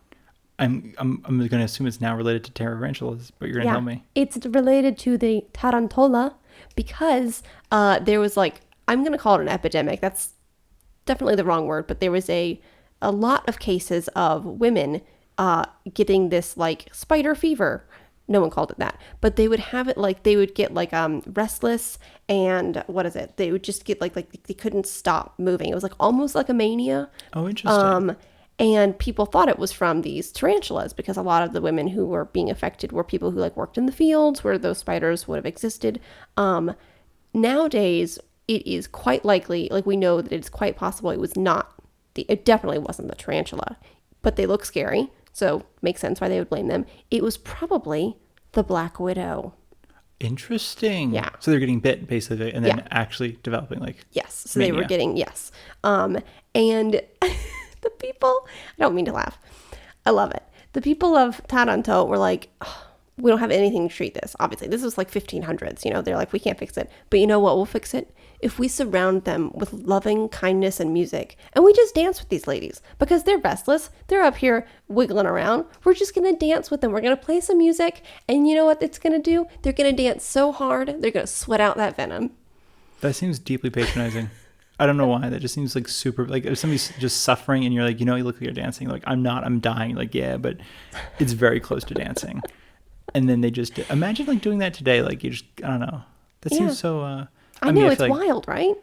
I'm going to assume it's now related to tarantulas, but you're going to tell me. It's related to the tarantula because there was I'm going to call it an epidemic. That's definitely the wrong word, but there was a lot of cases of women getting this spider fever. No one called it that, but they would have it they would get restless and what is it? They would just get they couldn't stop moving. It was almost like a mania. Oh, interesting. And people thought it was from these tarantulas because a lot of the women who were being affected were people who worked in the fields where those spiders would have existed. Nowadays, it is quite likely, we know that it's quite possible it definitely wasn't the tarantula, but they look scary. So makes sense why they would blame them. It was probably the black widow. Interesting. Yeah. So they're getting bit basically and then actually developing Yes. So mania. They were getting, yes. And the people, I don't mean to laugh. I love it. The people of Taranto were we don't have anything to treat this. Obviously, this was 1500s. They're we can't fix it. But you know what? We'll fix it if we surround them with loving kindness and music. And we just dance with these ladies because they're restless. They're up here wiggling around. We're just going to dance with them. We're going to play some music. And you know what it's going to do? They're going to dance so hard, they're going to sweat out that venom. That seems deeply patronizing. I don't know why. That just seems super, if somebody's just suffering and you're you look like you're dancing. I'm not, I'm dying. Yeah, but it's very close to dancing. And then they just, imagine doing that today. You just, I don't know. That seems so, I know, it's wild, right?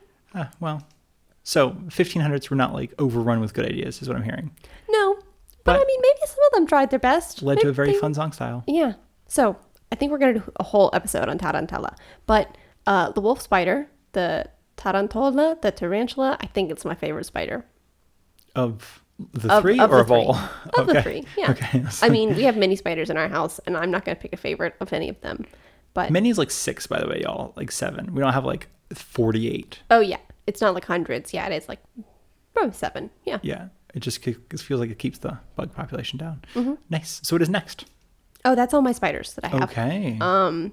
Well, so 1500s were not overrun with good ideas is what I'm hearing. No, but I mean, maybe some of them tried their best. Led to a very fun song style. Yeah. So I think we're going to do a whole episode on tarantella. But the wolf spider, the tarantula, the tarantula, I think it's my favorite spider. Of the three or of all? Of the three, yeah. Okay. I mean, we have many spiders in our house, and I'm not going to pick a favorite of any of them. But many is 6, by the way, y'all. 7. We don't have 48. Oh, yeah. it's not like hundreds. Yeah, it is like probably 7. Yeah. Yeah. It just feels like it keeps the bug population down. Nice. So what is next? Oh, that's all my spiders that I have. Okay.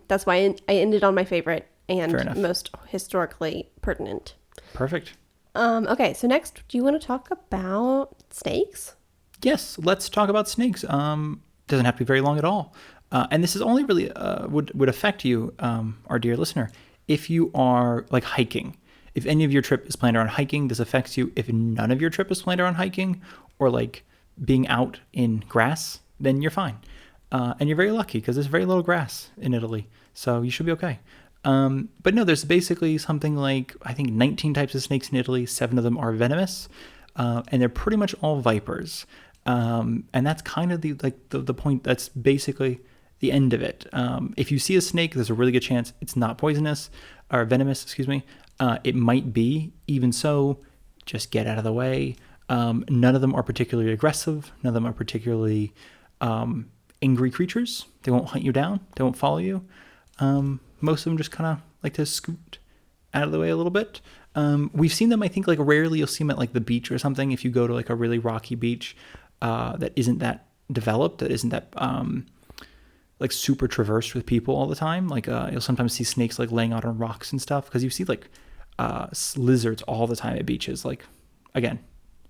That's why I ended on my favorite and most historically pertinent. Perfect. Okay, so next, do you want to talk about snakes? Yes, let's talk about snakes. Doesn't have to be very long at all. And this is only really would affect you, our dear listener, if you are like hiking. If any of your trip is planned around hiking, this affects you. If none of your trip is planned around hiking or like being out in grass, then you're fine. And you're very lucky because there's very little grass in Italy. So you should be okay. But no, there's basically something like, I think 19 types of snakes in Italy. 7 of them are venomous. And they're pretty much all vipers. And that's kind of the point. That's basically the end of it. If you see a snake, there's a really good chance it's not poisonous or venomous, excuse me. It might be. Even so, just get out of the way. None of them are particularly aggressive. None of them are particularly angry creatures. They won't hunt you down. They won't follow you. Most of them just kind of like to scoot out of the way a little bit. We've seen them, I think, like rarely you'll see them at like the beach or something. If you go to like a really rocky beach that isn't that developed, that isn't that like super traversed with people all the time. Like you'll sometimes see snakes like laying out on rocks and stuff because you see like lizards all the time at beaches. Like, again,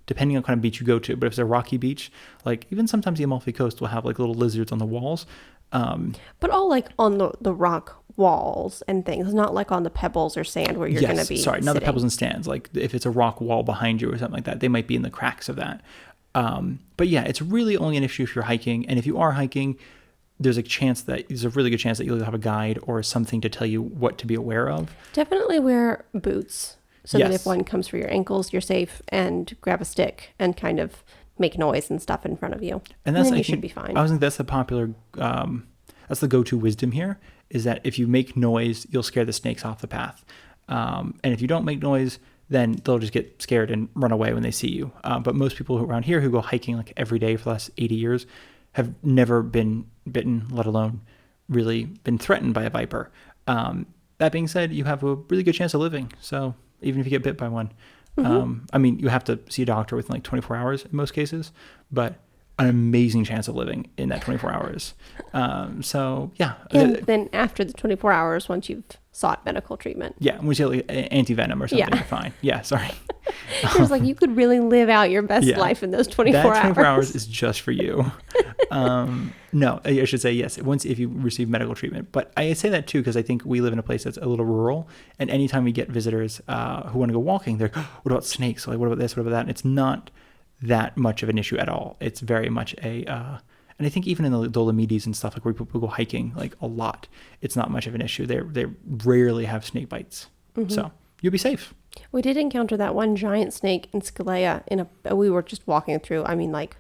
depending on what kind of beach you go to, but if it's a rocky beach, like even sometimes the Amalfi Coast will have like little lizards on the walls. But all like on the rock walls and things, not like on the pebbles or sand where you're going to be not the sitting. pebbles and stands. Like if it's a rock wall behind you or something like that, they might be in the cracks of that. But yeah, it's really only an issue if you're hiking. And if you are hiking, there's a really good chance that you'll have a guide or something to tell you what to be aware of. Definitely wear boots so that if one comes for your ankles, you're safe, and grab a stick and kind of make noise and stuff in front of you. And then you should be fine. I was thinking that's the popular, that's the go-to wisdom here, is that if you make noise, you'll scare the snakes off the path. And if you don't make noise, then they'll just get scared and run away when they see you. But most people around here who go hiking like every day for the last 80 years have never been bitten, let alone really been threatened by a viper. That being said, you have a really good chance of living. So even if you get bit by one, I mean, you have to see a doctor within like 24 hours in most cases, but an amazing chance of living in that 24 hours. So yeah. And then after the 24 hours, once you've sought medical treatment. Yeah. Once you have like anti-venom or something, you're fine. Yeah. Sorry. It was like, you could really live out your best life in those 24 hours. That 24 hours is just for you. No, I should say yes. If you receive medical treatment, but I say that too, because I think we live in a place that's a little rural, and anytime we get visitors who want to go walking, they're, oh, what about snakes? Like, what about this? What about that? And it's not that much of an issue at all. It's very much and I think even in the Dolomites and stuff, like where people go hiking like a lot, it's not much of an issue. They rarely have snake bites. So you'll be safe. We did encounter that one giant snake in Scalea we were just walking through, like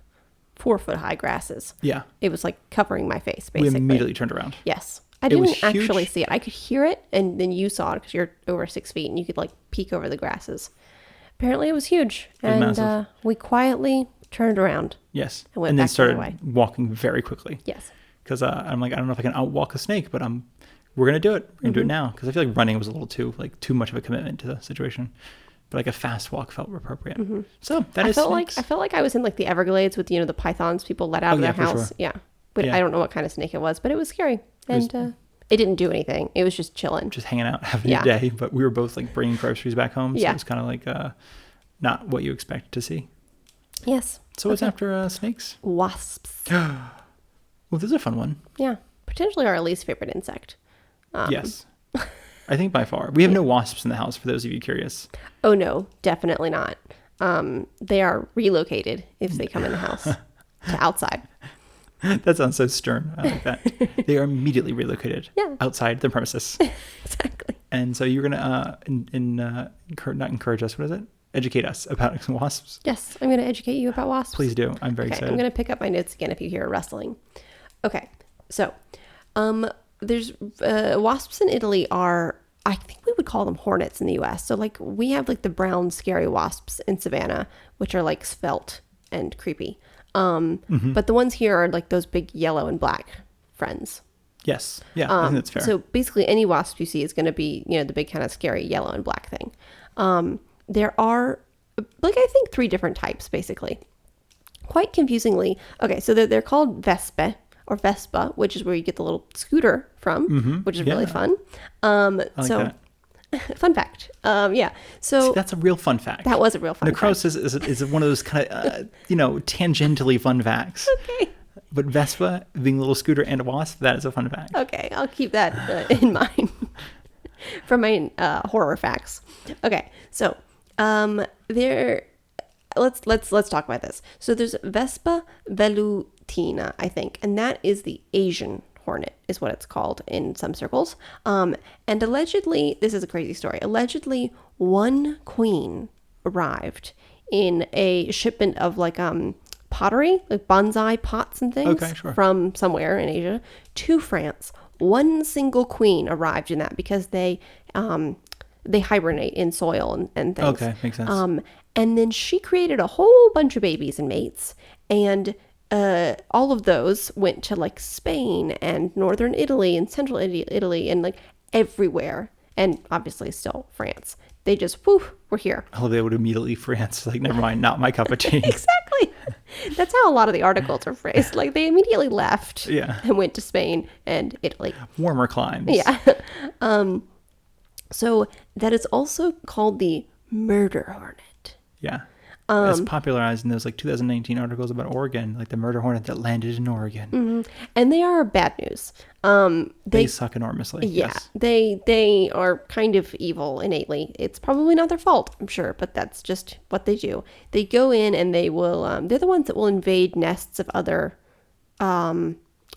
4-foot high grasses. Yeah. It was like covering my face, basically. We immediately turned around. Yes. I didn't actually see it. I could hear it, and then you saw it because you're over 6 feet and you could like peek over the grasses. Apparently it was huge. It was massive. We quietly turned around. Yes. And then started walking very quickly. Yes. Because I'm like, I don't know if I can outwalk a snake, but we're going to do it. We're going to do it now. Because I feel like running was a little too much of a commitment to the situation. But like a fast walk felt appropriate. So that is snakes. I felt like I was in like the Everglades with, the pythons people let out of their house. Sure. Yeah. But I don't know what kind of snake it was, but it was scary. And it didn't do anything. It was just chilling. Just hanging out, having a day. But we were both like bringing groceries back home. So it was kind of like not what you expect to see. Yes. So what's after snakes? Wasps. Well, this is a fun one. Yeah. Potentially our least favorite insect. Yes. I think by far. We have no wasps in the house, for those of you curious. Oh, no. Definitely not. They are relocated if they come in the house to outside. That sounds so stern. I like that. They are immediately relocated outside the premises. Exactly. And so you're going to not encourage us. What is it? Educate us about wasps. Yes, I'm going to educate you about wasps. Please do. I'm very excited. I'm going to pick up my notes again if you hear a rustling. Okay. So, there's wasps in Italy are, I think we would call them hornets in the US. So like we have like the brown scary wasps in Savannah, which are like svelte and creepy. But the ones here are like those big yellow and black friends. Yes. Yeah, I think that's fair. So basically any wasp you see is going to be, the big kind of scary yellow and black thing. there are, like, I think 3 different types, basically. Quite confusingly. Okay, so they're called Vespa or Vespa, which is where you get the little scooter from, which is really fun. I like that. Fun fact. Yeah. So See, that's a real fun fact. that was a real fun fact. Necrosis is one of those kind of, tangentially fun facts. Okay. But Vespa, being a little scooter and a wasp, that is a fun fact. Okay, I'll keep that in mind for my horror facts. Okay, so let's talk about this. So there's Vespa velutina, I think, and that is the Asian hornet, is what it's called in some circles. And allegedly, this is a crazy story. Allegedly, one queen arrived in a shipment of pottery, like bonsai pots and things, from somewhere in Asia to France. One single queen arrived in that because they hibernate in soil and things. Okay, makes sense. And then she created a whole bunch of babies and mates, and all of those went to Spain and northern Italy and central Italy and everywhere, and obviously still France. They just, we're here. Oh, they would immediately France. Never mind, not my cup of tea. Exactly. That's how a lot of the articles are phrased. They immediately left and went to Spain and Italy. Warmer climes. Yeah. So that is also called the murder hornet. Yeah. It's popularized in those 2019 articles about Oregon, the murder hornet that landed in Oregon. Mm-hmm. And they are bad news. They suck enormously. Yeah, yes. They are kind of evil innately. It's probably not their fault, I'm sure, but that's just what they do. They go in and they will. They're the ones that will invade nests of other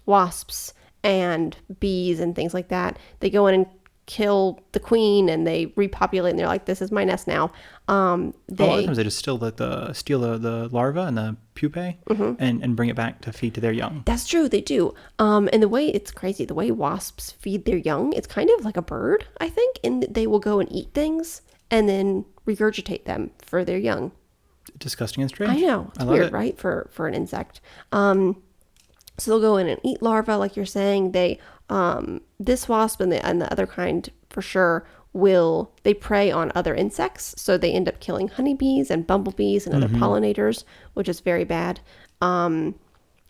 wasps and bees and things like that. They go in and kill the queen and they repopulate and they're like, this is my nest now. A lot of times they just steal the larva and the pupae and bring it back to feed to their young. That's true, they do. And the way, it's crazy, the way wasps feed their young, it's kind of like a bird, I think, and they will go and eat things and then regurgitate them for their young. Disgusting and strange. I know, it's weird, right, for an insect. So they'll go in and eat larvae, like you're saying. They this wasp and the other kind for sure they prey on other insects, so they end up killing honeybees and bumblebees and other pollinators, which is very bad. So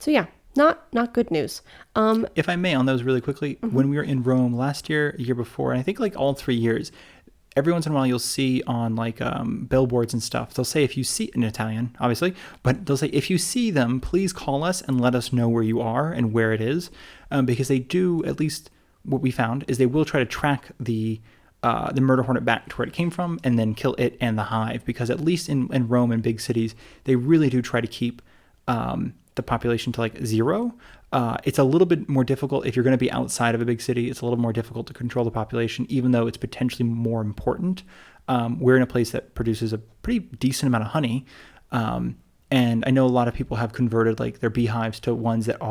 yeah, not good news. If I may, on those really quickly, when we were in Rome last year, a year before, and I think all 3 years, every once in a while you'll see on billboards and stuff, they'll say, if you see, in Italian obviously, but they'll say, if you see them, please call us and let us know where you are and where it is, because they do, at least what we found is they will try to track the murder hornet back to where it came from and then kill it and the hive, because at least in Rome and big cities, they really do try to keep the population to 0. It's a little bit more difficult if you're going to be outside of a big city. It's a little more difficult to control the population, even though it's potentially more important. We're in a place that produces a pretty decent amount of honey. And I know a lot of people have converted their beehives to ones that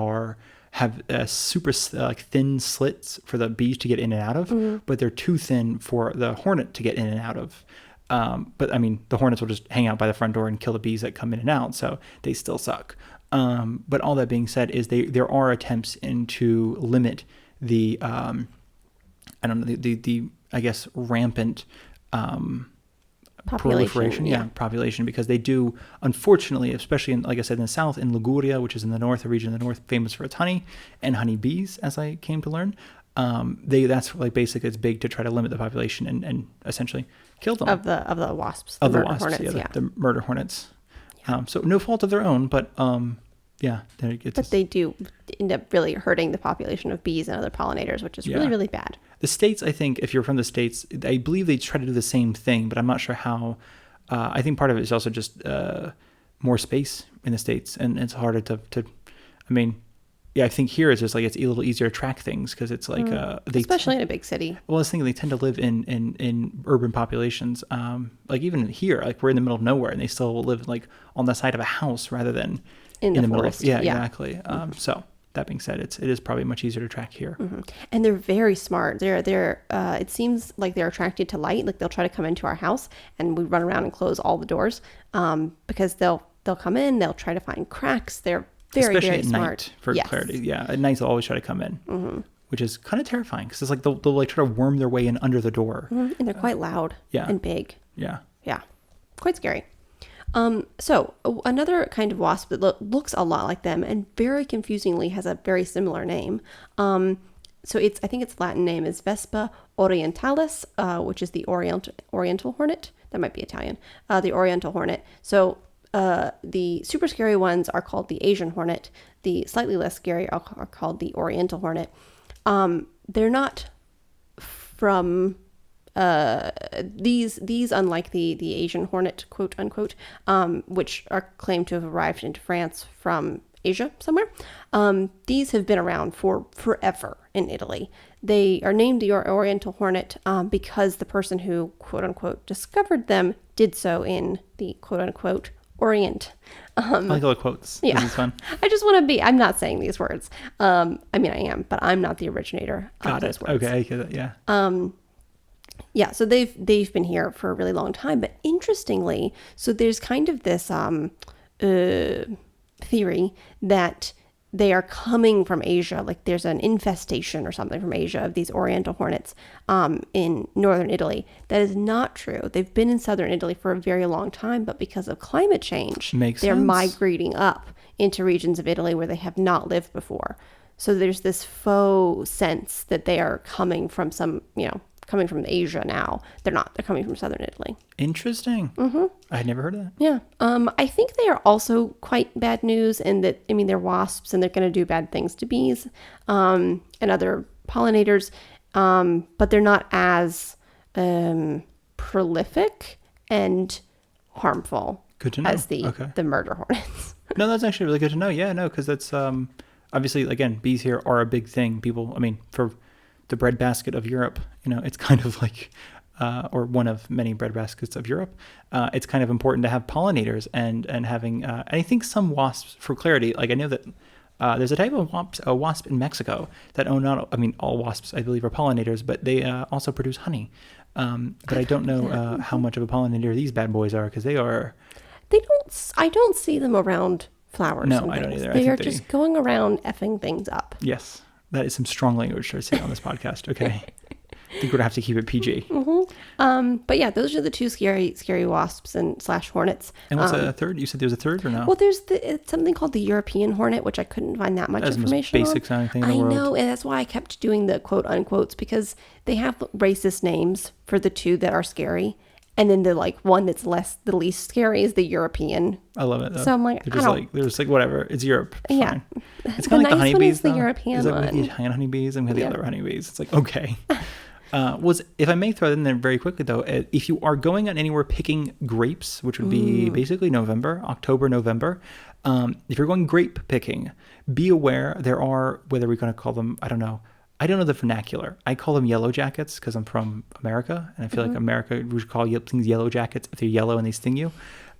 have super thin slits for the bees to get in and out of, but they're too thin for the hornet to get in and out of. But I mean, the hornets will just hang out by the front door and kill the bees that come in and out, so they still suck. But all that being said, is there are attempts to limit the I guess rampant population, because they do, unfortunately, especially in, like I said, in the south, in Liguria, which is in the north, a region in the north famous for its honey and honeybees, as I came to learn. That's basically, it's big to try to limit the population and essentially kill them of the wasps, the murder hornets. Yeah. So no fault of their own, but they do end up really hurting the population of bees and other pollinators, which is really, really bad. The States, I think, if you're from the States, I believe they try to do the same thing, but I'm not sure how. I think part of it is also just more space in the States, and it's harder to I mean, yeah, I think here it's just it's a little easier to track things, because it's especially in a big city. Well, I was thinking they tend to live in urban populations. Even here, we're in the middle of nowhere, and they still live on the side of a house rather than in the forest. Middle of, exactly. So that being said, it is probably much easier to track here. And they're very smart. They're it seems like they're attracted to light. They'll try to come into our house, and we run around and close all the doors, because they'll come in. They'll try to find cracks. They're very, especially very at smart. Night, for clarity. Yeah, at night they'll always try to come in, which is kind of terrifying, because it's they'll try to worm their way in under the door. And they're quite loud and big. Yeah. Yeah. quite scary. So another kind of wasp that looks a lot like them and very confusingly has a very similar name. So I think its Latin name is Vespa orientalis, which is the oriental hornet. That might be Italian. The oriental hornet. So the super scary ones are called the Asian hornet. The slightly less scary are called the oriental hornet. They're not from these unlike the Asian hornet, quote unquote, which are claimed to have arrived into France from Asia somewhere. These have been around for forever in Italy. They are named the Oriental hornet because the person who, quote unquote, discovered them did so in the, quote unquote, Orient. I like all the quotes. Yeah. This is fun. I just want to be, I'm not saying these words. I mean, I am, but I'm not the originator of those words. Okay, I get it, yeah. Yeah, so they've been here for a really long time. But interestingly, so there's kind of this theory that they are coming from Asia. Like there's an infestation or something from Asia of these Oriental hornets in northern Italy. That is not true. They've been in southern Italy for a very long time, but because of climate change, they're migrating up into regions of Italy where they have not lived before. So there's this faux sense that they are coming from coming from Asia now. They're not. They're coming from southern Italy. Interesting. I had never heard of that. Yeah. I think they are also quite bad news in that, I mean, they're wasps and they're going to do bad things to bees and other pollinators, but they're not as prolific and harmful Good to know. as the murder hornets. No, that's actually really good to know. Yeah, no, because that's obviously, again, bees here are a big thing. People, I mean, for the breadbasket of Europe, it's kind of like, or one of many breadbaskets of Europe. It's kind of important to have pollinators and having, and I think some wasps, for clarity, like I know that there's a type of wasp in Mexico that all wasps, I believe, are pollinators, but they also produce honey. But I don't know how much of a pollinator these bad boys are, because I don't see them around flowers. No, I don't either. They are just going around effing things up. Yes. That is some strong language to say on this podcast. Okay. I think we're going to have to keep it PG. But yeah, those are the two scary wasps and / hornets. And what's a third? You said there was a third or no? Well, there's something called the European hornet, which I couldn't find that much information on. That's the most basic sounding thing in the world. I know, and that's why I kept doing the quote unquotes, because they have racist names for the two that are scary. And then the one that's the least scary is the European. I love it though. So I'm like, they're just like whatever. It's Europe. Fine. Yeah. It's kind of like the honeybees. One is the European one. Like we have honeybees and we have the other honeybees. It's like, okay. If I may throw it in there very quickly though, if you are going on anywhere picking grapes, which would be basically October, November, if you're going grape picking, be aware there are, whether we're going to call them, I don't know the vernacular. I call them yellow jackets because I'm from America, and I feel like America, we should call things yellow jackets if they're yellow and they sting you.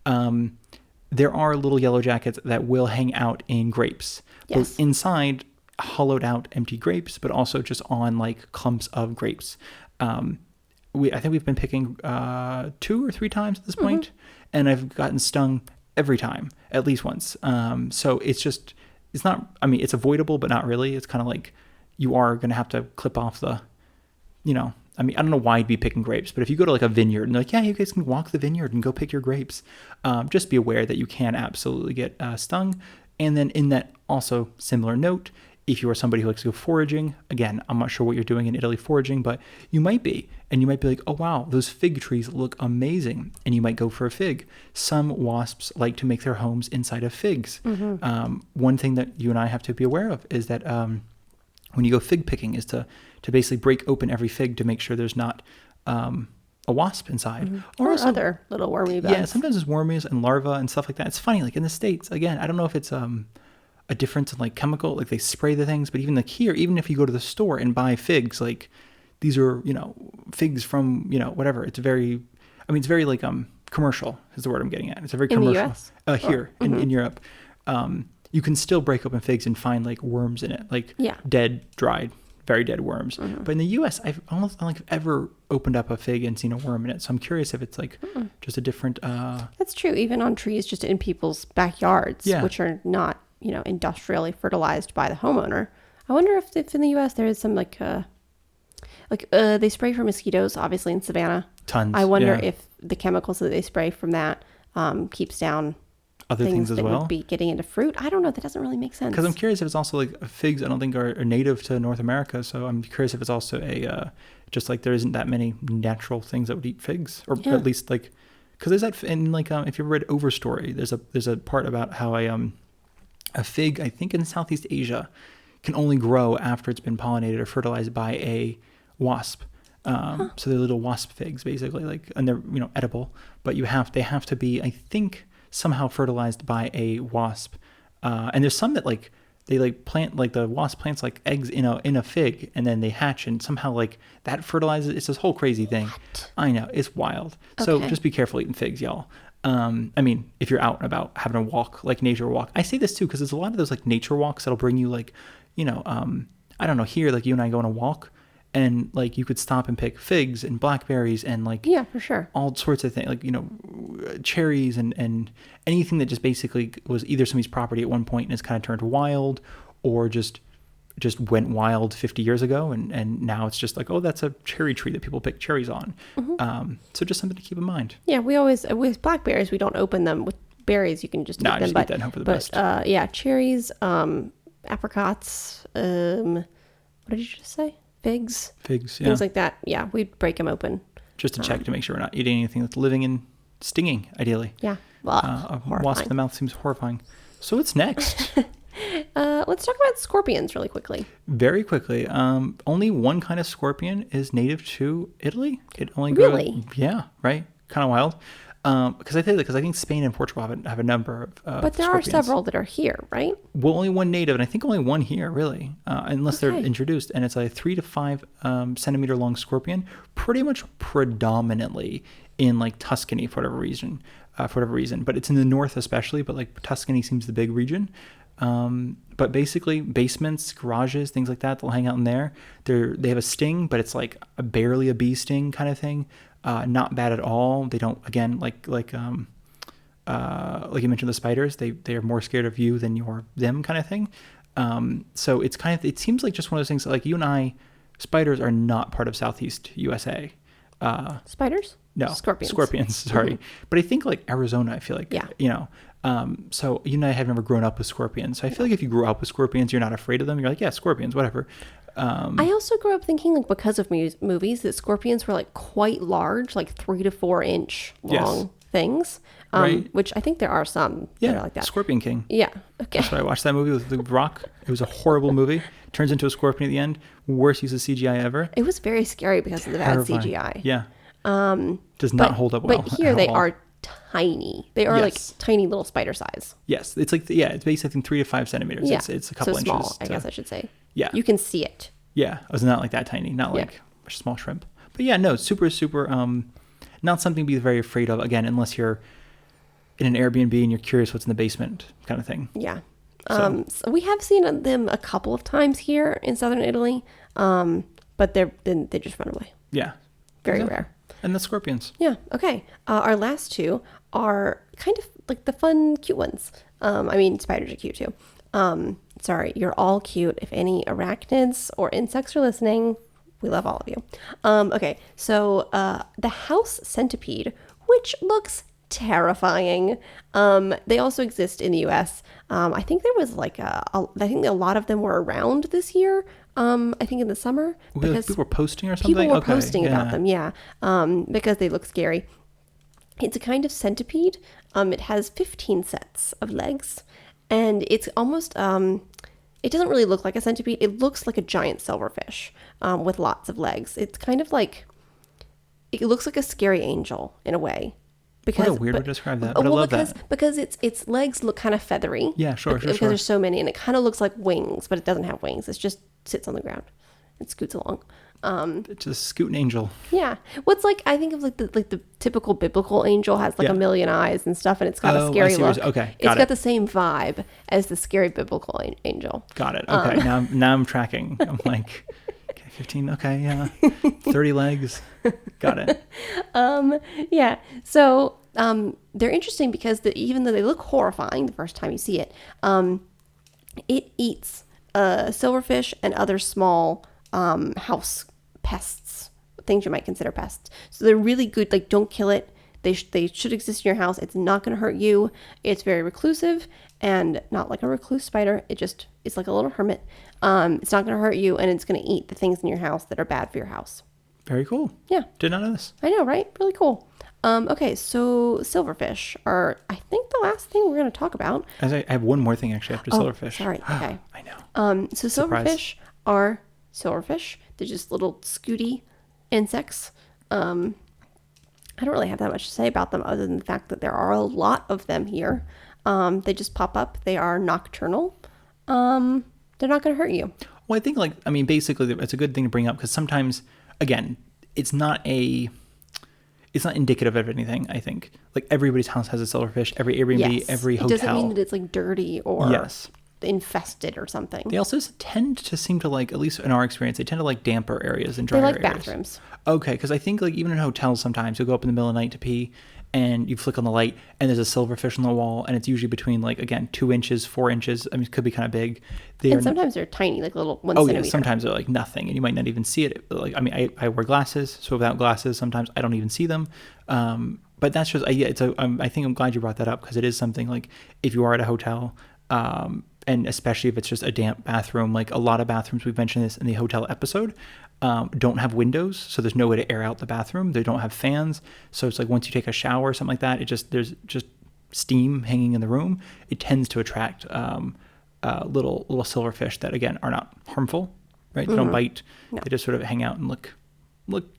There are little yellow jackets that will hang out in grapes, both inside hollowed out empty grapes, but also just on like clumps of grapes. I think we've been picking 2 or 3 times at this point, and I've gotten stung every time, at least once. So it's avoidable, but not really. It's kind of like, you are going to have to clip off I don't know why you'd be picking grapes, but if you go to like a vineyard and they're like, yeah, you guys can walk the vineyard and go pick your grapes, just be aware that you can absolutely get stung. And then in that also similar note, if you are somebody who likes to go foraging, again, I'm not sure what you're doing in Italy foraging, but you might be. And you might be like, oh, wow, those fig trees look amazing. And you might go for a fig. Some wasps like to make their homes inside of figs. One thing that you and I have to be aware of is that when you go fig picking is to basically break open every fig to make sure there's not a wasp inside. Or other little wormy bugs. Yeah, sometimes there's wormies and larvae and stuff like that. It's funny, like in the States, again, I don't know if it's a difference in like chemical, like they spray the things, but even like here, even if you go to the store and buy figs, like these are, figs from, whatever. It's very like commercial is the word I'm getting at. It's a very commercial. In the US? Here in Europe. You can still break open figs and find like worms in it, like dead, dried, very dead worms. But in the US, I've almost ever opened up a fig and seen a worm in it. So I'm curious if it's like just a different. That's true. Even on trees, just in people's backyards, which are not, industrially fertilized by the homeowner. I wonder if in the US there is some they spray for mosquitoes, obviously in Savannah. Tons. I wonder if the chemicals that they spray from that keeps down other things as that well would be getting into fruit. I don't know. That doesn't really make sense. Because I'm curious if it's also like figs. I don't think are native to North America, so I'm curious if it's also a just like there isn't that many natural things that would eat figs, or at least like because there's that in like if you ever read Overstory, there's a part about how a fig, I think in Southeast Asia, can only grow after it's been pollinated or fertilized by a wasp. So they're little wasp figs basically, like, and they're edible, but they have to be, I think, somehow fertilized by a wasp. And there's some that like they like plant, like the wasp plants like eggs in a fig, and then they hatch, and somehow like that fertilizes. It's this whole crazy thing. What? I know, it's wild. So just be careful eating figs, y'all. I mean, if you're out and about having a walk, like nature walk. I say this too because there's a lot of those like nature walks that'll bring you like, I don't know, here, like you and I go on a walk, and like you could stop and pick figs and blackberries and like, yeah, for sure, all sorts of things, like cherries and anything that just basically was either somebody's property at one point and has kind of turned wild, or just went wild 50 years ago, and now it's just like, oh, that's a cherry tree that people pick cherries on. So just something to keep in mind. Yeah, we always, with blackberries, we don't open them. With berries, you can just eat them. Just eat that and hope for the best. Yeah, cherries, apricots, what did you just say? Figs, yeah. Things like that. Yeah, we'd break them open. Just to check to make sure we're not eating anything that's living and stinging, ideally. Yeah. Well, a wasp in the mouth seems horrifying. So what's next? Let's talk about scorpions really quickly. Very quickly. Only one kind of scorpion is native to Italy. It only grows. Really? Yeah, right? Kind of wild. Because I think Spain and Portugal have a number of but there scorpions. are several that are here, right? Well, only one native, and I think only one here, really, unless they're introduced. And it's a 3 to 5 centimeter long scorpion, pretty much predominantly in like Tuscany for whatever reason. But it's in the north especially, but like Tuscany seems the big region. But basically basements, garages, things like that, they'll hang out in there. They have a sting, but it's like barely a bee sting kind of thing. Not bad at all. They don't, again, like you mentioned, the spiders, they are more scared of you than you're them kind of thing. So it seems like just one of those things that, like, you and I, spiders are not part of Southeast USA. Spiders? No, scorpions. Sorry. But I think like Arizona, I feel like, so you and I have never grown up with scorpions. So I feel like if you grew up with scorpions, you're not afraid of them. You're like, yeah, scorpions, whatever. I also grew up thinking, like, because of movies, that scorpions were like quite large, like 3 to 4 inch long things. Right. Which I think there are some that are like that. Scorpion King. Yeah. Okay. That's why I watched that movie with The Rock. It was a horrible movie. Turns into a scorpion at the end. Worst use of CGI ever. It was very scary because of the bad CGI. Yeah. Does not hold up well. But here they are tiny. They are like tiny little spider size. Yes. It's like, it's basically, I think, 3 to 5 centimeters. Yeah. It's a couple so small, inches. I guess I should say. Yeah. You can see it. Yeah. It was not like that tiny. Not like a small shrimp. But yeah, no, super, not something to be very afraid of, again, unless you're in an Airbnb and you're curious what's in the basement kind of thing. Yeah. So we have seen them a couple of times here in southern Italy, but they just run away. Yeah. Very rare. And the scorpions. Yeah. Okay. Our last two are kind of like the fun, cute ones. I mean, spiders are cute too. Sorry, you're all cute. If any arachnids or insects are listening, we love all of you. Okay. So the house centipede, which looks terrifying. They also exist in the US. I think there was like I think a lot of them were around this year. I think in the summer, because people were posting or something. People were posting about them, because they look scary. It's a kind of centipede. It has 15 sets of legs, and it's almost it doesn't really look like a centipede. It looks like a giant silverfish with lots of legs. It's kind of like, it looks like a scary angel in a way. Because, what a weird way to describe that. But I love that. Because its legs look kind of feathery. Yeah, sure. Because there's so many, and it kind of looks like wings, but it doesn't have wings. It just sits on the ground. It scoots along. It's a scooting angel. Yeah. What's like, I think of like the typical biblical angel has like a million eyes and stuff, and it's got a scary look. Okay, it's got the same vibe as the scary biblical angel. Got it. Okay, now I'm tracking. I'm like, okay, 15. Okay, yeah, 30 legs. Got it. Yeah. So they're interesting because even though they look horrifying the first time you see it, it eats silverfish and other small house pests, things you might consider pests. So they're really good. Like, don't kill it. They should exist in your house. It's not going to hurt you. It's very reclusive and not like a recluse spider. It's like a little hermit. It's not going to hurt you, and it's going to eat the things in your house that are bad for your house. Very cool. Yeah. Did not know this. I know, right? Really cool. Okay, so silverfish are, I think, the last thing we're going to talk about. I have one more thing actually after silverfish. Sorry. Okay. I know. So silverfish are silverfish. They're just little scooty insects. I don't really have that much to say about them other than the fact that there are a lot of them here. They just pop up. They are nocturnal. They're not going to hurt you. Well, I think basically it's a good thing to bring up because sometimes, again, it's not indicative of anything, I think. Like everybody's house has a silverfish, every Airbnb, every hotel. It doesn't mean that it's like dirty or infested or something. They also tend to seem to like, at least in our experience, they tend to like damper areas and drier areas. They like bathrooms. Okay, because I think like even in hotels sometimes you'll go up in the middle of the night to pee and you flick on the light and there's a silverfish on the wall and it's usually between like, again, 2 inches, 4 inches. I mean, it could be kind of big. Sometimes they're tiny, like little 1 centimeter. Yeah, sometimes they're like nothing and you might not even see it. Like, I mean, I wear glasses, so without glasses, sometimes I don't even see them. But that's just, I think I'm glad you brought that up because it is something like if you are at a hotel, and especially if it's just a damp bathroom, like a lot of bathrooms, we've mentioned this in the hotel episode, don't have windows, so there's no way to air out the bathroom. They don't have fans, so it's like once you take a shower or something like that, there's just steam hanging in the room. It tends to attract little silverfish that again are not harmful, right? They don't bite. No. They just sort of hang out and look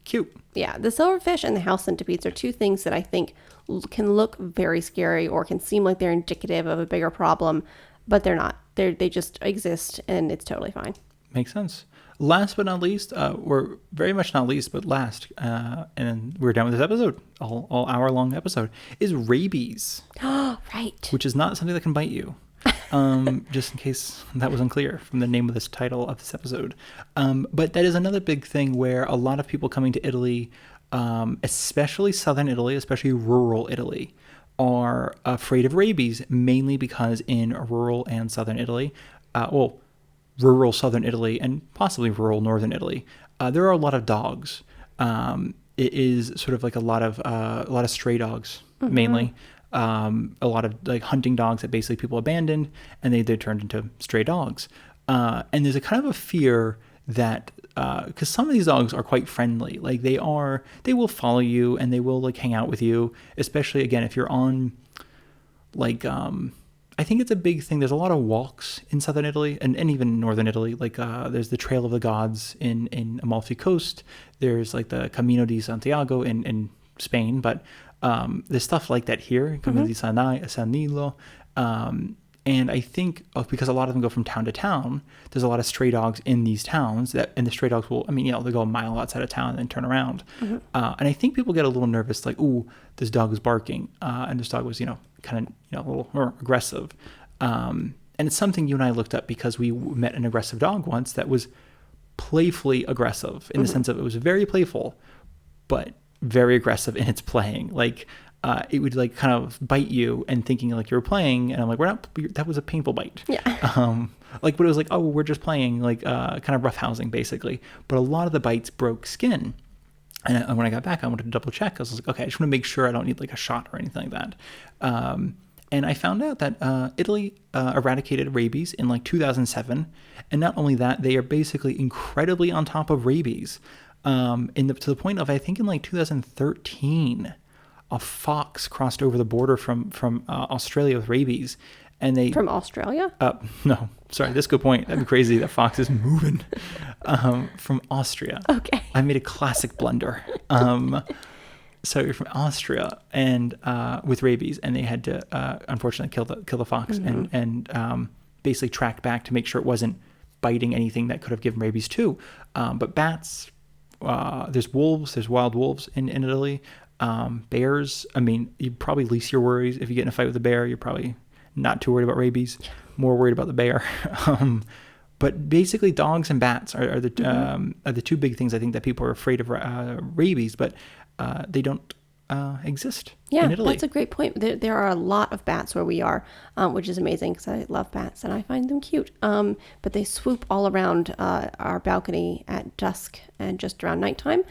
cute. Yeah, the silverfish and the house centipedes are two things that I think can look very scary or can seem like they're indicative of a bigger problem, but they're not. They just exist and it's totally fine. Makes sense. Last but not least, we're very much not least, but last, and we're done with this episode, all hour-long episode, is rabies. Right. Which is not something that can bite you. Just in case that was unclear from the name of this title of this episode. But that is another big thing where a lot of people coming to Italy, especially southern Italy, especially rural Italy, are afraid of rabies, mainly because in rural and southern Italy, rural southern Italy and possibly rural northern Italy, there are a lot of dogs. It is sort of like a lot of stray dogs, mainly. A lot of like hunting dogs that basically people abandoned and they're turned into stray dogs. And there's a kind of a fear that because some of these dogs are quite friendly, like they will follow you and they will like hang out with you, especially again if you're on like I think it's a big thing. There's a lot of walks in southern Italy and even northern Italy. Like there's the Trail of the Gods in Amalfi Coast. There's like the Camino di Santiago in Spain, but there's stuff like that here, Camino di San Nilo. And I think because a lot of them go from town to town, there's a lot of stray dogs in these towns and the stray dogs will, they go a mile outside of town and then turn around. And I think people get a little nervous, like, ooh, this dog is barking. And this dog was, kind of, a little more aggressive. And it's something you and I looked up because we met an aggressive dog once that was playfully aggressive in the sense of it was very playful, but very aggressive in its playing. Like, it would like kind of bite you and thinking like you were playing, and I'm like, that was a painful bite. Yeah. But it was like, oh, we're just playing, like kind of roughhousing basically. But a lot of the bites broke skin. And when I got back, I wanted to double check. I was like, okay, I just want to make sure I don't need like a shot or anything like that. And I found out that Italy eradicated rabies in like 2007. And not only that, they are basically incredibly on top of rabies. To the point of, I think in like 2013, a fox crossed over the border from Australia with rabies. And they from Australia? No, sorry, that's a good point. That'd be crazy. That fox is moving from Austria. Okay, I made a classic blunder. So you're from Austria and with rabies, and they had to unfortunately kill the fox and basically track back to make sure it wasn't biting anything that could have given rabies too. But bats, there's wolves, there's wild wolves in Italy. Bears, you probably least your worries if you get in a fight with a bear. You're probably not too worried about rabies, more worried about the bear. But basically dogs and bats are the two big things I think that people are afraid of rabies, but they don't exist in Italy. That's a great point. There are a lot of bats where we are, which is amazing because I love bats and I find them cute. But they swoop all around our balcony at dusk and just around nighttime.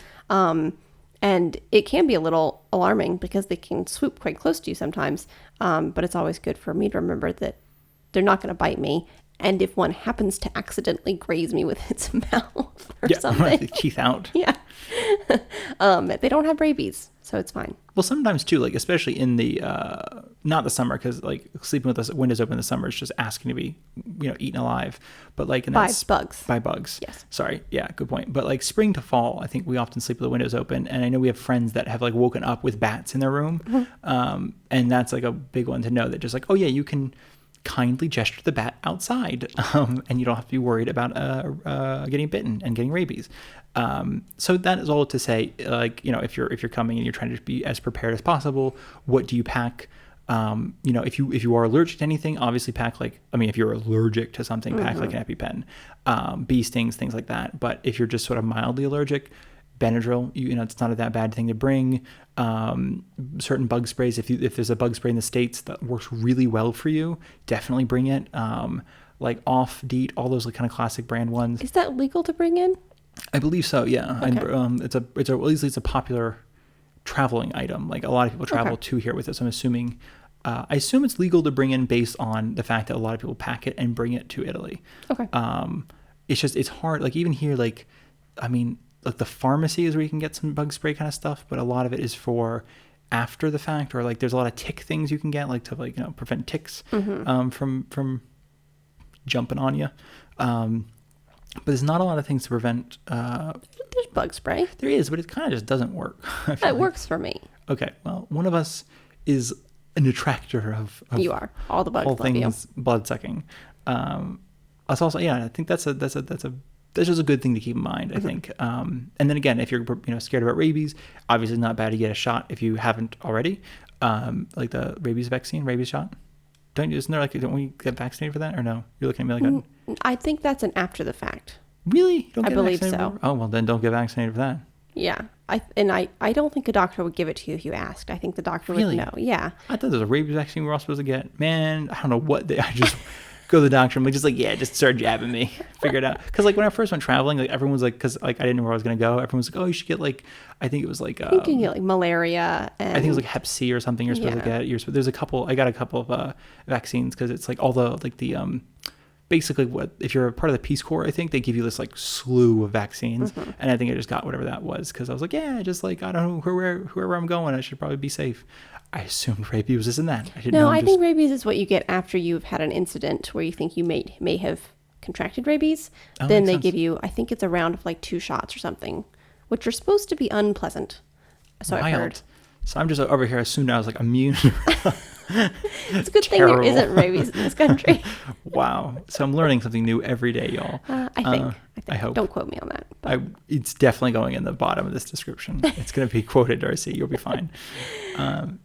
And it can be a little alarming because they can swoop quite close to you sometimes. But it's always good for me to remember that they're not going to bite me. And if one happens to accidentally graze me with its mouth or something. Teeth out. Yeah. They don't have rabies, so it's fine. Well, sometimes too, like especially in the, not the summer, because like sleeping with the windows open in the summer is just asking to be, eaten alive. But like by bugs. By bugs. Yes. Sorry. Yeah, good point. But like spring to fall, I think we often sleep with the windows open. And I know we have friends that have like woken up with bats in their room. Mm-hmm. And that's like a big one to know that just like, oh yeah, you can kindly gesture the bat outside, and you don't have to be worried about getting bitten and getting rabies. So that is all to say, like, if you're coming and you're trying to be as prepared as possible, what do you pack? If you are allergic to anything, obviously pack if you're allergic to something, pack like an EpiPen, bee stings, things like that. But if you're just sort of mildly allergic, Benadryl, it's not that bad thing to bring. Certain bug sprays, if there's a bug spray in the States that works really well for you, definitely bring it. Like Off, Deet, all those like kind of classic brand ones. Is that legal to bring in? I believe so, yeah. Okay. And at least it's a popular traveling item. Like a lot of people travel to here with it. So I assume it's legal to bring in based on the fact that a lot of people pack it and bring it to Italy. Okay. It's hard. Like even here, like the pharmacy is where you can get some bug spray kind of stuff, but a lot of it is for after the fact, or like there's a lot of tick things you can get, like to prevent ticks from jumping on you. But there's not a lot of things to prevent. There's bug spray. There is, but it kind of just doesn't work. It works for me. Okay, well, one of us is an attractor of you are all the bugs all love things blood sucking. Us also, yeah, I think that's just a good thing to keep in mind, I think. And then again, if you're scared about rabies, obviously not bad to get a shot if you haven't already, like the rabies shot. Don't we get vaccinated for that, or no? You're looking at me like I think that's an after the fact. Really? I believe so. Oh well, then don't get vaccinated for that. Yeah, I don't think a doctor would give it to you if you asked. I think the doctor would know. Yeah. I thought there was a rabies vaccine we were all supposed to get. Man, I don't know what I just go to the doctor. I'm just start jabbing me. Figure it out. Because when I first went traveling, everyone was because I didn't know where I was gonna go. Everyone was like, oh, you should get I think it was I think you can get malaria. And I think it was Hep C or something. You're supposed to get. There's a couple. I got a couple of vaccines because it's all the basically what if you're a part of the Peace Corps, I think they give you this slew of vaccines, and I think I just got whatever that was because I was I don't know whoever I'm going, I should probably be safe. I assumed rabies was this and that. I didn't know. I think rabies is what you get after you've had an incident where you think you may have contracted rabies. Then they give you, I think it's a round of 2 shots or something, which are supposed to be unpleasant. So I've heard. So I'm just over here assuming I was immune. It's a good thing there isn't rabies in this country. Wow. So I'm learning something new every day, y'all. I think. I hope. Don't quote me on that. But. It's definitely going in the bottom of this description. It's going to be quoted, Darcy. You'll be fine.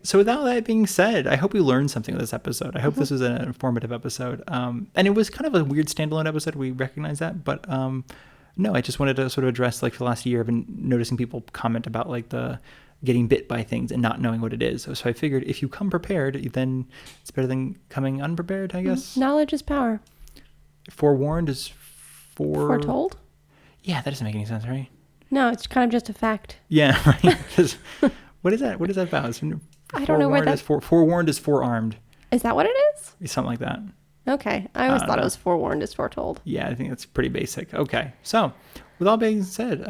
So with all that being said, I hope you learned something with this episode. I hope this was an informative episode. And it was kind of a weird standalone episode. We recognize that. But no, I just wanted to sort of address for the last year, I've been noticing people comment about the getting bit by things and not knowing what it is. So I figured if you come prepared, then it's better than coming unprepared, I guess. Knowledge is power. Forewarned is foretold? Yeah, that doesn't make any sense, right? No, it's kind of just a fact. Yeah, right. What is that? What is that about? I don't know where that... Forewarned is forearmed. Is that what it is? Something like that. Okay. I always thought it was forewarned is foretold. Yeah, I think that's pretty basic. Okay. So, with all being said,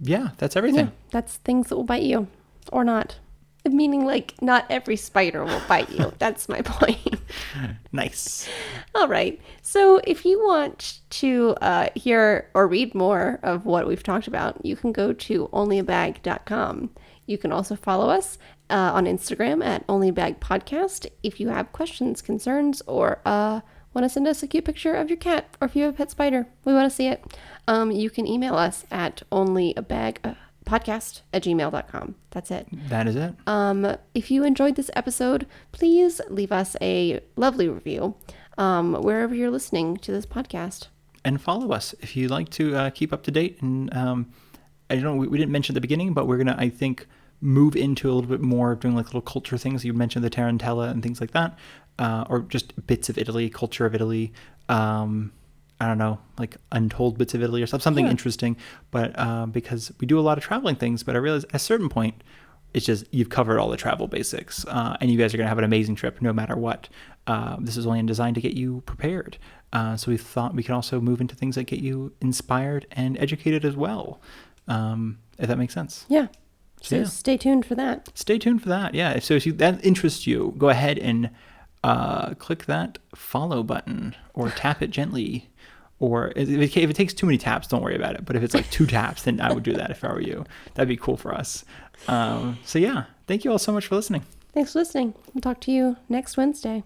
yeah, that's everything. Yeah, that's things that will bite you or not. Meaning not every spider will bite you. That's my point. Nice. All right. So if you want to hear or read more of what we've talked about, you can go to onlyabag.com. You can also follow us on Instagram at onlybagpodcast. If you have questions, concerns, or want to send us a cute picture of your cat, or if you have a pet spider, we want to see it. You can email us at onlyabagpodcast@gmail.com. That's it. That is it. If you enjoyed this episode, please leave us a lovely review wherever you're listening to this podcast. And follow us if you'd like to keep up to date. And I don't know, we didn't mention at the beginning, but we're going to, I think, move into a little bit more of doing little culture things. You mentioned the Tarantella and things like that, or just bits of Italy, culture of Italy. I don't know, like Untold Bits of Italy or something interesting. But because we do a lot of traveling things, but I realize at a certain point, it's just you've covered all the travel basics, and you guys are going to have an amazing trip no matter what. This is only designed to get you prepared. So we thought we could also move into things that get you inspired and educated as well, if that makes sense. Yeah. So stay tuned for that. Stay tuned for that. Yeah. So if that interests you, go ahead and click that follow button or tap it gently. Or if it takes too many taps, don't worry about it. But if it's like 2 taps, then I would do that if I were you. That'd be cool for us. So yeah, thank you all so much for listening. Thanks for listening. We'll talk to you next Wednesday.